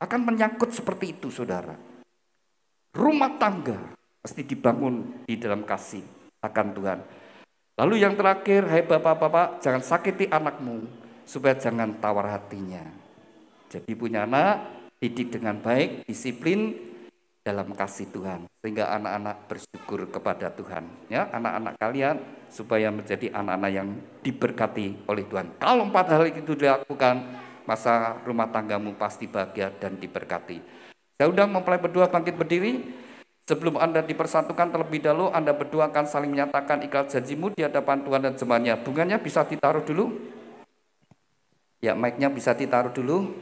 Akan menyangkut seperti itu saudara. Rumah tangga pasti dibangun di dalam kasih akan Tuhan. Lalu yang terakhir, hai bapak-bapak, jangan sakiti anakmu supaya jangan tawar hatinya. Jadi punya anak, didik dengan baik, disiplin dalam kasih Tuhan. Sehingga anak-anak bersyukur kepada Tuhan. Ya, anak-anak kalian supaya menjadi anak-anak yang diberkati oleh Tuhan. Kalau 4 hal itu dilakukan, masa rumah tanggamu pasti bahagia dan diberkati. Saya undang mempelai berdua bangkit berdiri. Sebelum Anda dipersatukan terlebih dahulu, Anda berdua akan saling menyatakan ikrar janjimu di hadapan Tuhan dan jemaatnya. Bunganya bisa ditaruh dulu. Ya, mic-nya bisa ditaruh dulu.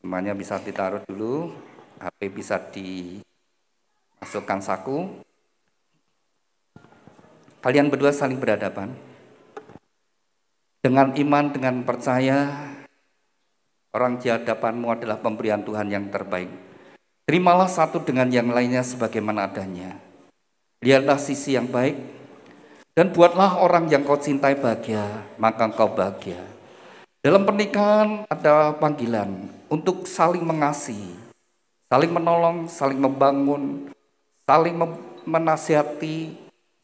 Semuanya bisa ditaruh dulu. HP bisa dimasukkan saku. Kalian berdua saling berhadapan. Dengan iman, dengan percaya, orang di hadapanmu adalah pemberian Tuhan yang terbaik. Terimalah satu dengan yang lainnya sebagaimana adanya. Lihatlah sisi yang baik, dan buatlah orang yang kau cintai bahagia, maka kau bahagia. Dalam pernikahan ada panggilan untuk saling mengasihi, saling menolong, saling membangun, saling menasihati,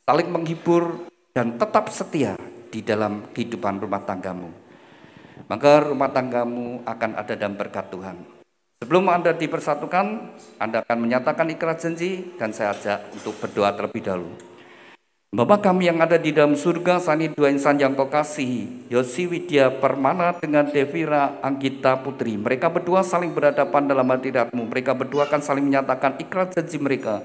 saling menghibur, dan tetap setia di dalam kehidupan rumah tanggamu. Maka rumah tanggamu akan ada dalam berkat Tuhan. Sebelum Anda dipersatukan, Anda akan menyatakan ikrar janji, dan saya ajak untuk berdoa terlebih dahulu. Bapa kami yang ada di dalam surga, saat ini 2 insan yang kau kasihi, Yosi Widya Permana dengan Devira Anggita Putri. Mereka berdua saling berhadapan dalam hadirat-Mu. Mereka berdua akan saling menyatakan ikrar janji mereka.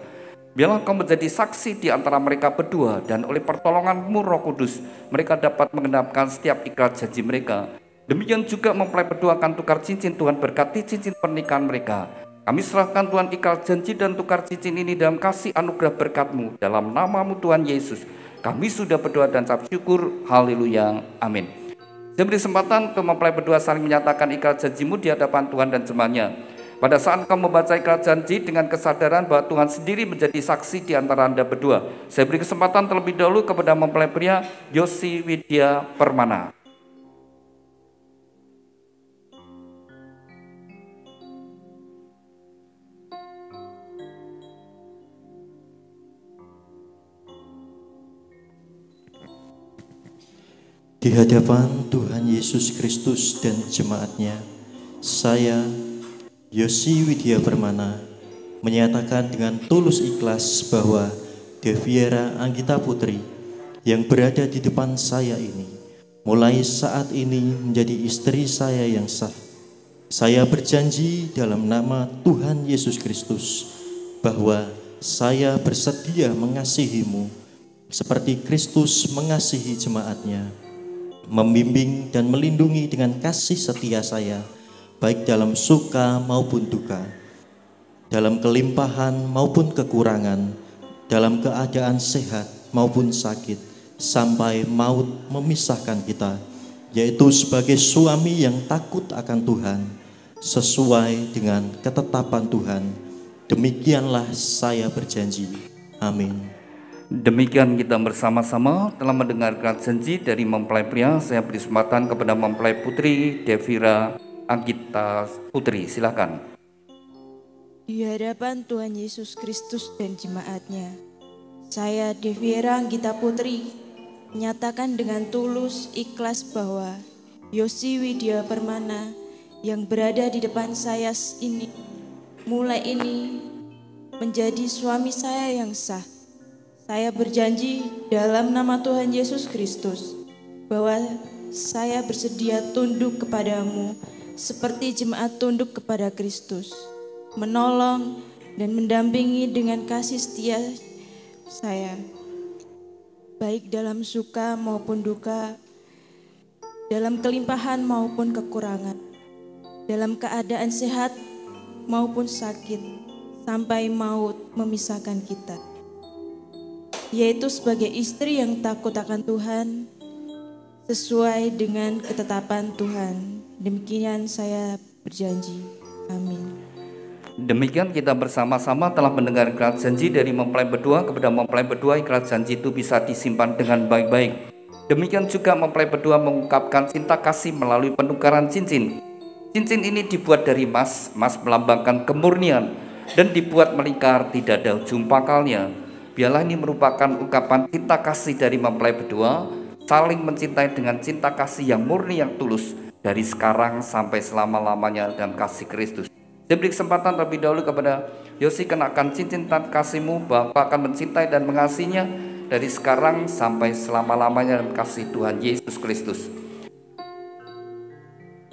Biarlah kau menjadi saksi di antara mereka berdua, dan oleh pertolongan-Mu Roh Kudus, mereka dapat mengenapkan setiap ikrar janji mereka. Demikian juga mempelai berdua akan tukar cincin. Tuhan berkati cincin pernikahan mereka. Kami serahkan Tuhan ikrar janji dan tukar cincin ini dalam kasih anugerah berkat-Mu. Dalam nama-Mu Tuhan Yesus, kami sudah berdoa dan ucap syukur. Haleluya. Amin. Saya beri kesempatan untuk mempelai berdua saling menyatakan ikrar janji-Mu di hadapan Tuhan dan jemaatnya. Pada saat kamu membaca ikrar janji dengan kesadaran bahwa Tuhan sendiri menjadi saksi di antara Anda berdua. Saya beri kesempatan terlebih dahulu kepada mempelai pria Yosi Widya Permana. Di hadapan Tuhan Yesus Kristus dan jemaatnya, saya, Yosi Widya Permana, menyatakan dengan tulus ikhlas bahwa Deviera Anggita Putri yang berada di depan saya ini, mulai saat ini menjadi istri saya yang sah. Saya berjanji dalam nama Tuhan Yesus Kristus bahwa saya bersedia mengasihimu seperti Kristus mengasihi jemaatnya, membimbing dan melindungi dengan kasih setia saya, baik dalam suka maupun duka, dalam kelimpahan maupun kekurangan, dalam keadaan sehat maupun sakit, sampai maut memisahkan kita, yaitu sebagai suami yang takut akan Tuhan, sesuai dengan ketetapan Tuhan. Demikianlah saya berjanji. Amin. Demikian kita bersama-sama telah mendengarkan janji dari mempelai pria. Saya beri kesempatan kepada mempelai putri Deviera Anggita Putri. Silakan. Di hadapan Tuhan Yesus Kristus dan jemaatnya, saya Deviera Anggita Putri menyatakan dengan tulus ikhlas bahwa Yosi Widya Permana yang berada di depan saya ini, mulai ini menjadi suami saya yang sah. Saya berjanji dalam nama Tuhan Yesus Kristus bahwa saya bersedia tunduk kepadamu seperti jemaat tunduk kepada Kristus, menolong dan mendampingi dengan kasih setia saya, baik dalam suka maupun duka, dalam kelimpahan maupun kekurangan, dalam keadaan sehat maupun sakit, sampai maut memisahkan kita, yaitu sebagai istri yang takut akan Tuhan, sesuai dengan ketetapan Tuhan. Demikian saya berjanji. Amin. Demikian kita bersama-sama telah mendengar ikrar janji dari mempelai berdua kepada mempelai berdua. Ikrar janji itu bisa disimpan dengan baik-baik. Demikian juga mempelai berdua mengungkapkan cinta kasih melalui penukaran cincin. Cincin ini dibuat dari emas, emas melambangkan kemurnian, dan dibuat melingkar, tidak ada ujung pangkalnya. Biarlah ini merupakan ungkapan cinta kasih dari mempelai berdua, saling mencintai dengan cinta kasih yang murni, yang tulus, dari sekarang sampai selama-lamanya dalam kasih Kristus. Saya beri kesempatan terlebih dahulu kepada Yosi, kenakan cincin kasih-Mu, Bapa akan mencintai dan mengasihinya dari sekarang sampai selama-lamanya dalam kasih Tuhan Yesus Kristus.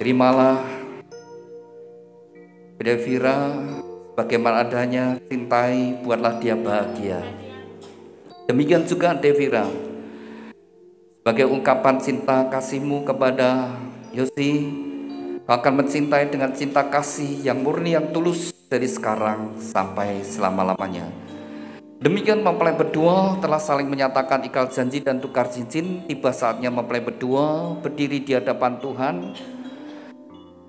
Terimalah Deviera bagaimana adanya, cintai, buatlah dia bahagia. Demikian juga Deviera, sebagai ungkapan cinta kasih-Mu kepada Yosi, akan mencintai dengan cinta kasih yang murni, yang tulus dari sekarang sampai selama-lamanya. Demikian mempelai berdua telah saling menyatakan ikrar janji dan tukar cincin. Tiba saatnya mempelai berdua berdiri di hadapan Tuhan,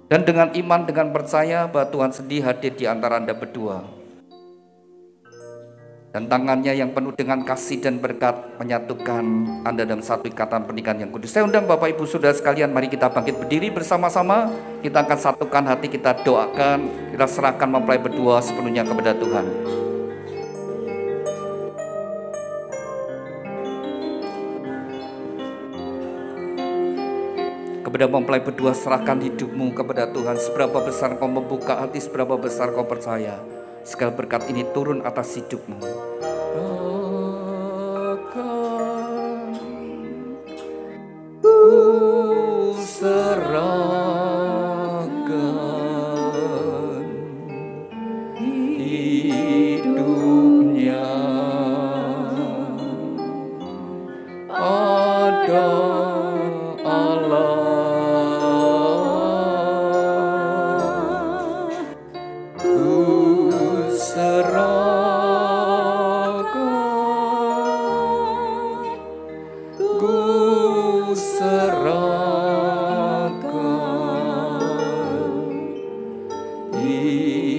dan dengan iman, dengan percaya bahwa Tuhan sendiri hadir di antara Anda berdua. Dan tangannya yang penuh dengan kasih dan berkat menyatukan Anda dalam satu ikatan pernikahan yang kudus. Saya undang Bapak Ibu Saudara sekalian, mari kita bangkit berdiri bersama-sama. Kita akan satukan hati, kita doakan, kita serahkan mempelai berdua sepenuhnya kepada Tuhan. Kepada mempelai berdua, serahkan hidupmu kepada Tuhan. Seberapa besar kau membuka hati, seberapa besar kau percaya, segala berkat ini turun atas hidupmu. Akan ku serahkan hidupnya ada Allah.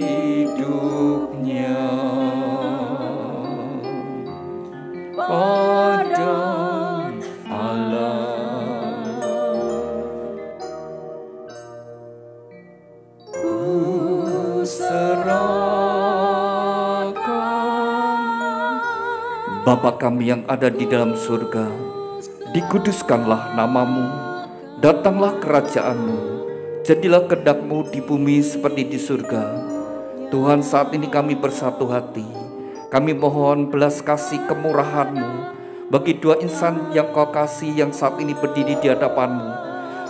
hidupnya pada Allah. Ku serahkan. Bapa kami yang ada di dalam surga, dikuduskanlah namamu, datanglah kerajaanmu, jadilah kehendak-Mu di bumi seperti di surga. Tuhan, saat ini kami bersatu hati, kami mohon belas kasih kemurahan-Mu bagi dua insan yang Kau kasih yang saat ini berdiri di hadapan-Mu,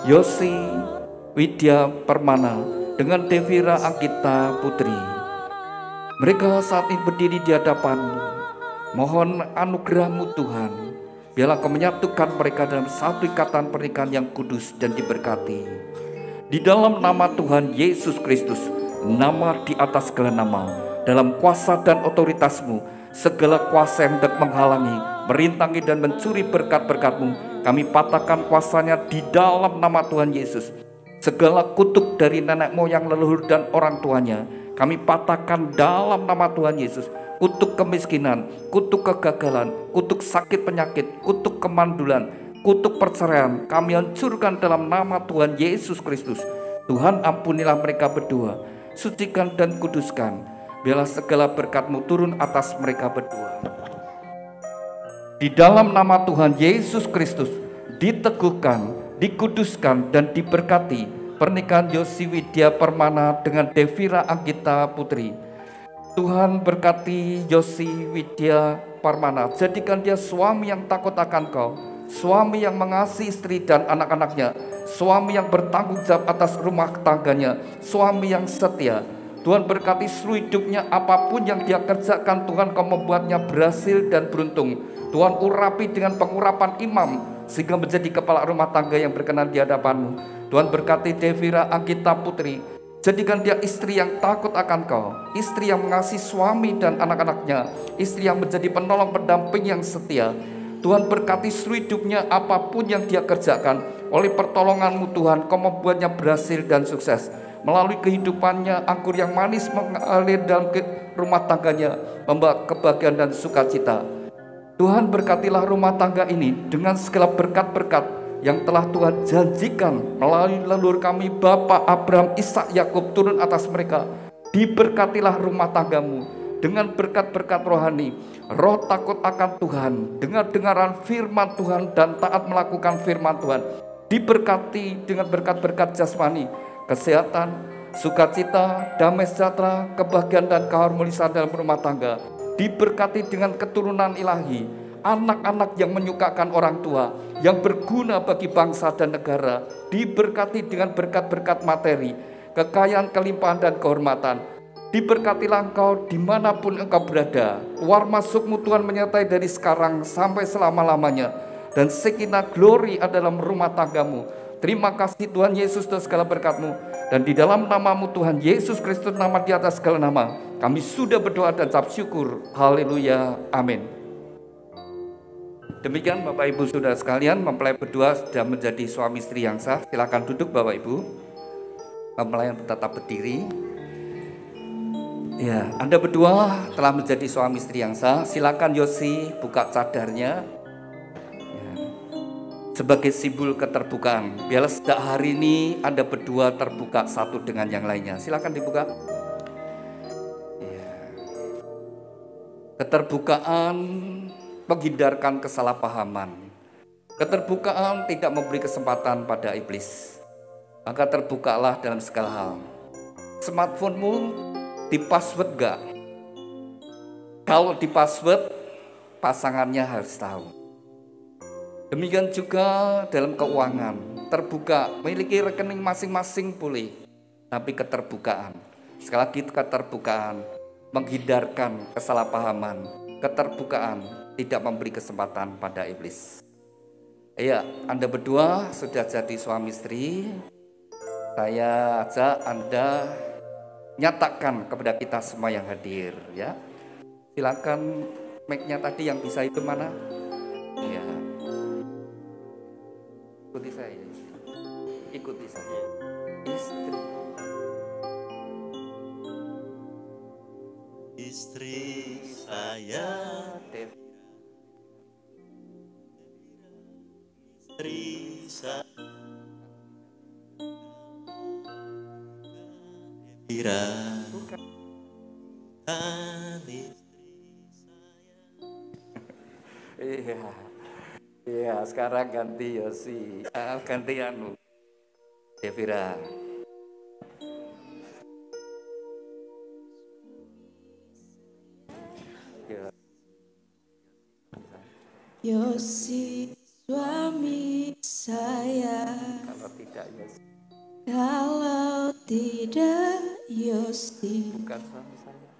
Yosi Widya Permana dengan Devira Anggita Putri. Mereka saat ini berdiri di hadapan-Mu. Mohon anugerah-Mu Tuhan, biarlah Kau menyatukan mereka dalam satu ikatan pernikahan yang kudus dan diberkati. Di dalam nama Tuhan Yesus Kristus, nama di atas segala nama, dalam kuasa dan otoritas-Mu, segala kuasa yang hendak menghalangi, merintangi dan mencuri berkat-berkat-Mu, kami patahkan kuasanya di dalam nama Tuhan Yesus. Segala kutuk dari nenek moyang leluhur dan orang tuanya, kami patahkan dalam nama Tuhan Yesus. Kutuk kemiskinan, kutuk kegagalan, kutuk sakit penyakit, kutuk kemandulan, kutuk perceraian, kami hancurkan dalam nama Tuhan Yesus Kristus. Tuhan, ampunilah mereka berdua, sucikan dan kuduskan, biarlah segala berkat-Mu turun atas mereka berdua. Di dalam nama Tuhan Yesus Kristus, diteguhkan, dikuduskan dan diberkati pernikahan Yosi Widya Permana dengan Devira Anggita Putri. Tuhan berkati Yosi Widya Permana, jadikan dia suami yang takut akan Kau, suami yang mengasihi istri dan anak-anaknya, suami yang bertanggung jawab atas rumah tangganya, suami yang setia. Tuhan berkati seluruh hidupnya, apapun yang dia kerjakan, Tuhan Kau membuatnya berhasil dan beruntung. Tuhan urapi dengan pengurapan imam, sehingga menjadi kepala rumah tangga yang berkenan di hadapan-Mu. Tuhan berkati Devira Anggita Putri, jadikan dia istri yang takut akan Kau, istri yang mengasihi suami dan anak-anaknya, istri yang menjadi penolong pendamping yang setia. Tuhan berkati seluruh hidupnya, apapun yang dia kerjakan, oleh pertolongan-Mu Tuhan Kau membuatnya berhasil dan sukses. Melalui kehidupannya, anggur yang manis mengalir dalam rumah tangganya, membawa kebahagiaan dan sukacita. Tuhan berkatilah rumah tangga ini dengan segala berkat-berkat yang telah Tuhan janjikan melalui leluhur kami Bapak Abraham, Ishak, Yakub turun atas mereka. Diberkatilah rumah tanggamu dengan berkat-berkat rohani, roh takut akan Tuhan, dengar-dengaran firman Tuhan dan taat melakukan firman Tuhan. Diberkati dengan berkat-berkat jasmani, kesehatan, sukacita, damai sejahtera, kebahagiaan dan keharmonisan dalam rumah tangga. Diberkati dengan keturunan ilahi, anak-anak yang menyukakan orang tua, yang berguna bagi bangsa dan negara. Diberkati dengan berkat-berkat materi, kekayaan, kelimpahan dan kehormatan. Diberkatilah engkau dimanapun engkau berada. Keluar masuk-Mu Tuhan menyertai dari sekarang sampai selama-lamanya. Dan sekinah glory adalah rumah tanggamu. Terima kasih Tuhan Yesus atas segala berkat-Mu. Dan di dalam nama-Mu Tuhan Yesus Kristus, nama di atas segala nama, kami sudah berdoa dan ucap syukur. Haleluya, amin. Demikian Bapak Ibu Saudara sekalian, mempelai berdua sudah menjadi suami istri yang sah. Silakan duduk Bapak Ibu. Mempelai tetap berdiri. Ya, Anda berdua telah menjadi suami istri yang sah. Silakan Yosi buka cadarnya. Ya. Sebagai simbol keterbukaan. Biarlah sejak hari ini Anda berdua terbuka satu dengan yang lainnya. Silakan dibuka. Ya. Keterbukaan menghindarkan kesalahpahaman. Keterbukaan tidak memberi kesempatan pada iblis. Maka terbukalah dalam segala hal. Smartphone-mu di password gak? Kalau di password, pasangannya harus tahu. Demikian juga dalam keuangan, terbuka, memiliki rekening masing-masing boleh. Tapi keterbukaan, sekali lagi keterbukaan, menghindarkan kesalahpahaman. Keterbukaan tidak memberi kesempatan pada iblis. Ya, Anda berdua sudah jadi suami istri. Saya ajak Anda nyatakan kepada kita semua yang hadir, ya. Silakan mic-nya tadi yang bisa itu mana? Ya. Ikuti saya. Ikuti saya. Istri. istri saya, istri saya, Devira, dan Iya, iya. Sekarang ganti Yosi, ganti anu, Devira. Yosi suami saya, Kalau tidak Yosi, kalau tidak Yosi, bukan suami saya.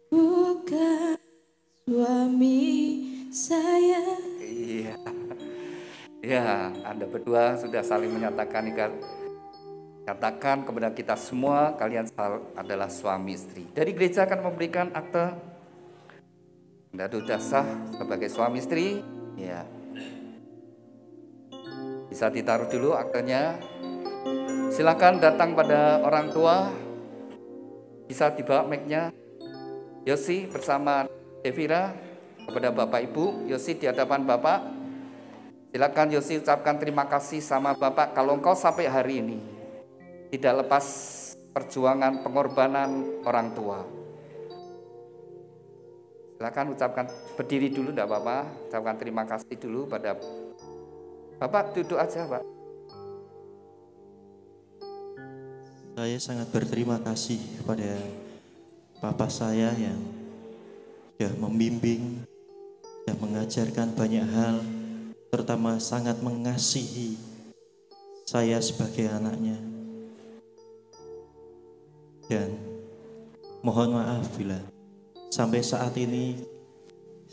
bukan suami saya. Iya, ya. Anda berdua sudah saling menyatakan katakan kepada kita semua, kalian adalah suami istri. Dari gereja akan memberikan akte Anda sudah sah sebagai suami istri. Ya, bisa ditaruh dulu aktenya. Silakan datang pada orang tua. Bisa dibawa mic-nya. Yosi bersama Devira kepada Bapak Ibu. Yosi di hadapan Bapak. Silakan Yosi ucapkan terima kasih sama Bapak kalau engkau sampai hari ini tidak lepas perjuangan pengorbanan orang tua. Silakan ucapkan, berdiri dulu enggak apa-apa, ucapkan terima kasih dulu pada Bapak, duduk aja Pak. Saya sangat berterima kasih kepada Papa saya yang sudah membimbing, sudah mengajarkan banyak hal, terutama sangat mengasihi saya sebagai anaknya. Dan mohon maaf bila sampai saat ini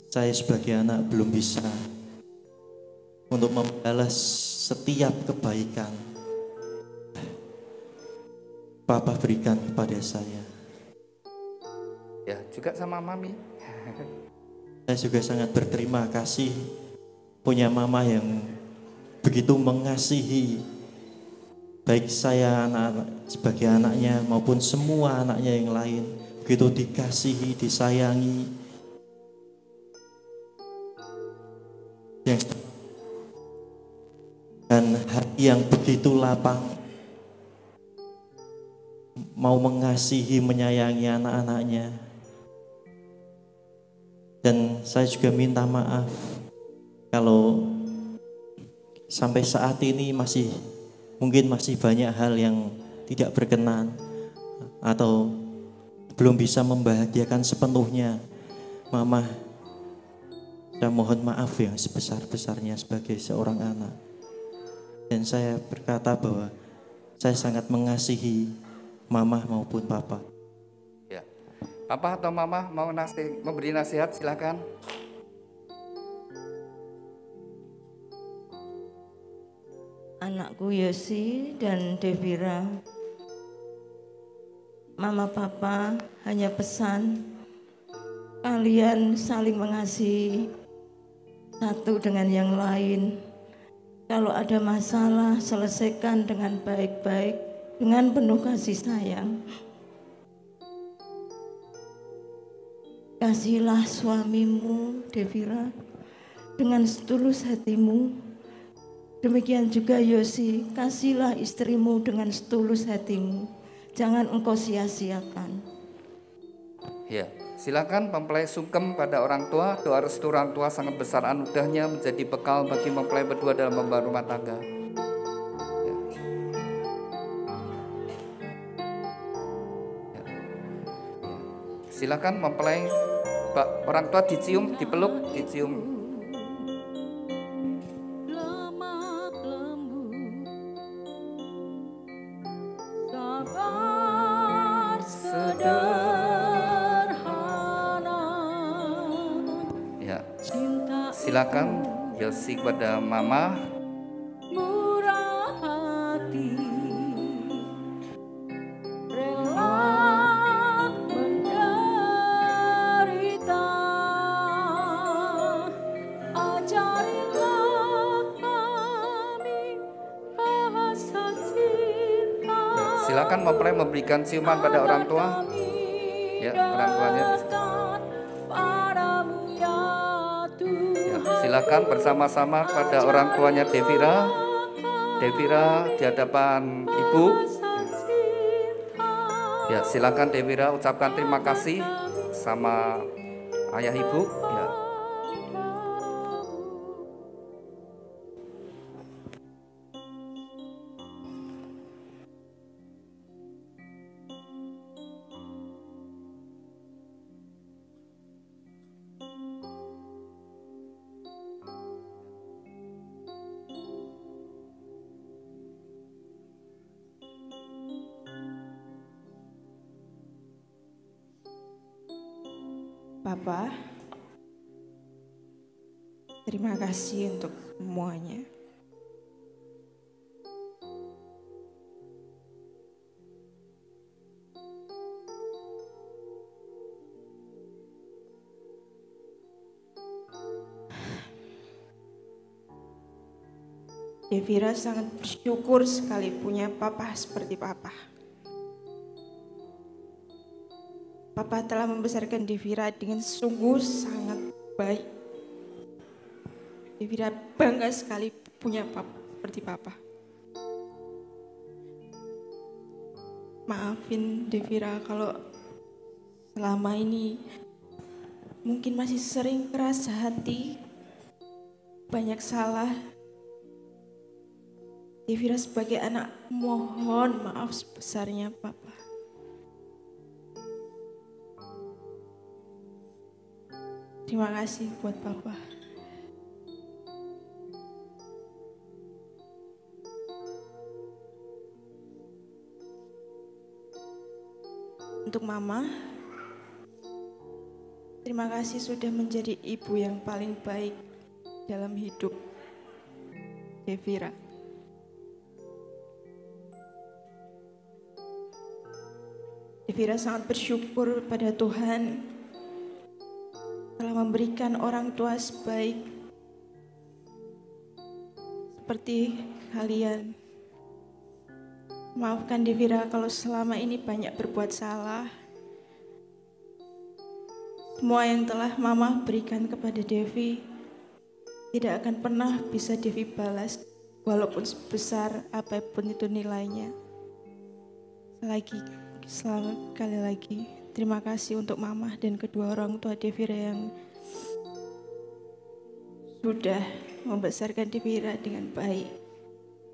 saya sebagai anak belum bisa untuk membalas setiap kebaikan Papa berikan kepada saya. Ya, juga sama Mami. Saya juga sangat berterima kasih punya mama yang begitu mengasihi baik saya sebagai anaknya maupun semua anaknya yang lain. Begitu dikasihi, disayangi. Dan hati yang begitu lapang mau mengasihi, menyayangi anak-anaknya. Dan saya juga minta maaf kalau sampai saat ini mungkin masih banyak hal yang tidak berkenan atau belum bisa membahagiakan sepenuhnya Mama. Saya mohon maaf yang sebesar-besarnya sebagai seorang anak. Dan saya berkata bahwa saya sangat mengasihi Mama maupun Papa. Ya. Papa atau Mama mau memberi nasihat, silakan. Anakku Yosi dan Devira, Mama Papa hanya pesan kalian saling mengasihi satu dengan yang lain. Kalau ada masalah selesaikan dengan baik-baik, dengan penuh kasih sayang. Kasihilah suamimu Devira dengan setulus hatimu. Demikian juga Yosi, kasihlah istrimu dengan setulus hatimu. Jangan engkau sia-siakan. Ya, silakan mempelai sungkem pada orang tua. Doa restu orang tua sangat besar anugahnya menjadi bekal bagi mempelai berdua dalam membangun rumah tangga. Ya. Ya. Ya. Silakan mempelai orang tua dicium, dipeluk, dicium. Silakan Yosi kepada Mama. Murah hati, rela menderita, ajarilah kami bahasa cinta. Silakan mempelai memberikan ciuman pada orang tua. Ya, orang tuanya. Padamu ya Tuhan. Ya, silakan bersama-sama pada orang tuanya Devira. Devira di hadapan Ibu. Ya, silakan Devira ucapkan terima kasih sama ayah Ibu. Ya. Bapak, terima kasih untuk semuanya. Devira sangat bersyukur sekali punya papa seperti papa. Papa telah membesarkan Devira dengan sungguh sangat baik. Devira bangga sekali punya papa seperti papa. Maafin Devira kalau selama ini mungkin masih sering keras hati, banyak salah. Devira sebagai anak mohon maaf sebesarnya papa. Terima kasih buat Papa. Untuk Mama, terima kasih sudah menjadi ibu yang paling baik dalam hidup Devira. Devira sangat bersyukur pada Tuhan telah memberikan orang tua sebaik seperti kalian. Maafkan Devira kalau selama ini banyak berbuat salah. Semua yang telah Mama berikan kepada Devi tidak akan pernah bisa Devi balas, walaupun sebesar apapun itu nilainya. Sekali lagi, terima kasih untuk Mama dan kedua orang tua Devira yang sudah membesarkan Devira dengan baik.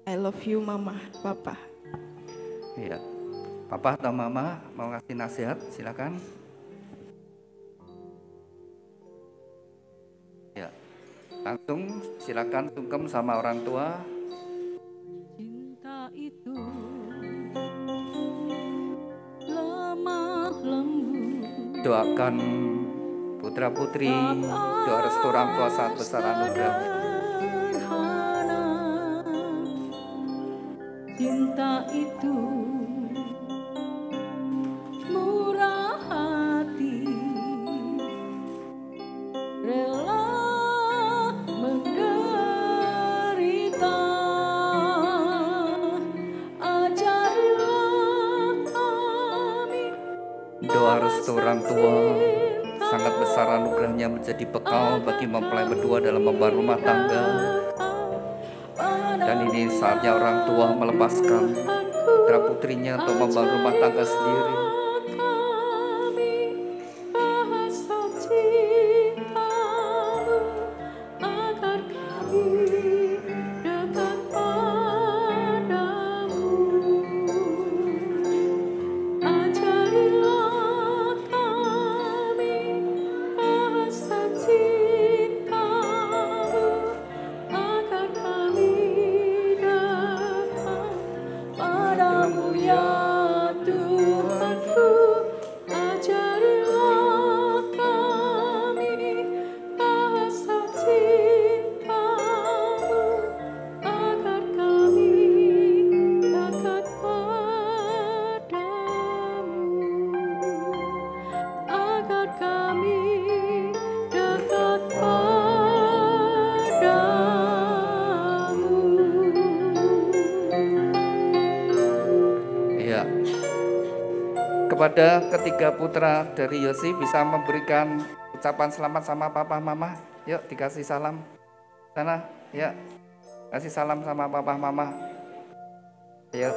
I love you Mama, Papa. Iya. Papa atau Mama mau ngasih nasihat, silakan. Ya. Langsung silakan sungkem sama orang tua. Cinta itu lemah lembut. Doakan putra putri, doa restu orang tua saat besar anugerah. Cinta itu murah hati, rela menderita. Ajarilah kami Doa restu orang tua sangat besar anugerahnya menjadi bekal bagi mempelai berdua dalam membangun rumah tangga. Dan ini saatnya orang tua melepaskan putra putrinya untuk membangun rumah tangga sendiri. Kepada ketiga putra dari Yosi bisa memberikan ucapan selamat sama papa mama. Yuk dikasih salam. Sana, ya. Kasih salam sama papa mama. Ayo.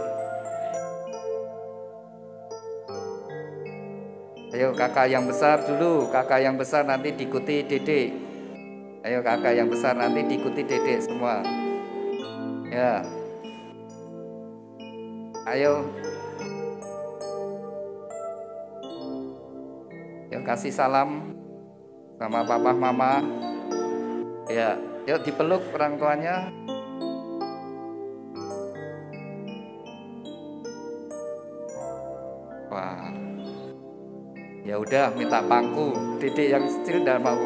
Ayo kakak yang besar dulu, kakak yang besar nanti diikuti Dede. Ayo kakak yang besar nanti diikuti Dede semua. Ya. Ayo. Yuk kasih salam sama papa mama. Ya, yuk dipeluk orang tuanya. Wah. Ya udah minta pangku. Dedek yang kecil enggak mau.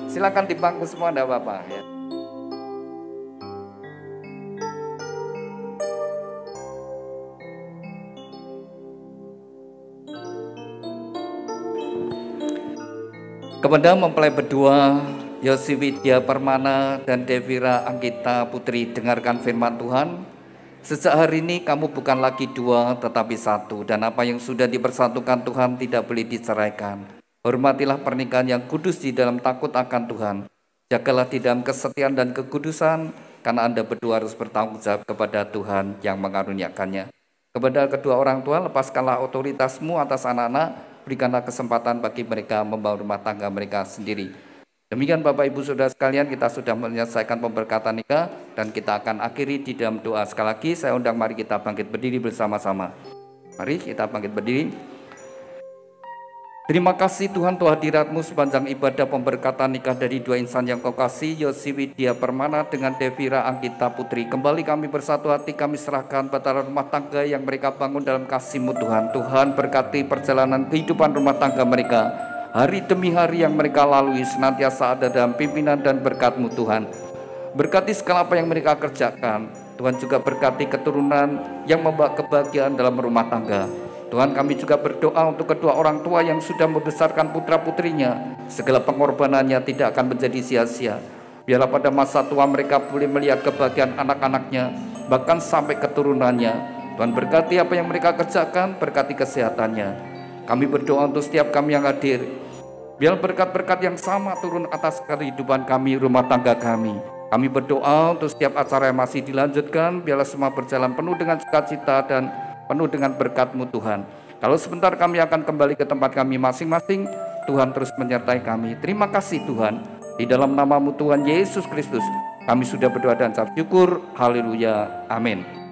Silakan di pangku semua enggak apa-apa ya. Kepada mempelai berdua Yosi Widya Permana dan Devira Anggita Putri, dengarkan firman Tuhan. Sejak hari ini kamu bukan lagi dua tetapi satu, dan apa yang sudah dipersatukan Tuhan tidak boleh diceraikan. Hormatilah pernikahan yang kudus di dalam takut akan Tuhan. Jagalah di dalam kesetiaan dan kekudusan, karena Anda berdua harus bertanggung jawab kepada Tuhan yang mengaruniakannya. Kepada kedua orang tua, lepaskanlah otoritasmu atas anak-anak, berikanlah kesempatan bagi mereka membangun rumah tangga mereka sendiri. Demikian Bapak Ibu Saudara sekalian, kita sudah menyelesaikan pemberkatan nikah dan kita akan akhiri di dalam doa. Sekali lagi saya undang, mari kita bangkit berdiri bersama-sama. Mari kita bangkit berdiri. Terima kasih Tuhan untuk hadirat-Mu sepanjang ibadah pemberkatan nikah dari dua insan yang Kau kasih, Yosi Widya Permana dengan Devira Anggita Putri. Kembali kami bersatu hati, kami serahkan bataran rumah tangga yang mereka bangun dalam kasih-Mu Tuhan. Tuhan berkati perjalanan kehidupan rumah tangga mereka. Hari demi hari yang mereka lalui senantiasa ada dalam pimpinan dan berkat-Mu Tuhan. Berkati segala apa yang mereka kerjakan. Tuhan juga berkati keturunan yang membawa kebahagiaan dalam rumah tangga. Tuhan, kami juga berdoa untuk kedua orang tua yang sudah membesarkan putra-putrinya. Segala pengorbanannya tidak akan menjadi sia-sia. Biarlah pada masa tua mereka boleh melihat kebahagiaan anak-anaknya, bahkan sampai keturunannya. Tuhan berkati apa yang mereka kerjakan, berkati kesehatannya. Kami berdoa untuk setiap kami yang hadir. Biar berkat-berkat yang sama turun atas kehidupan kami, rumah tangga kami. Kami berdoa untuk setiap acara yang masih dilanjutkan, biarlah semua berjalan penuh dengan sukacita dan penuh dengan berkat-Mu Tuhan. Kalau sebentar kami akan kembali ke tempat kami masing-masing, Tuhan terus menyertai kami. Terima kasih Tuhan. Di dalam nama-Mu Tuhan Yesus Kristus, kami sudah berdoa dan ucap syukur. Haleluya. Amin.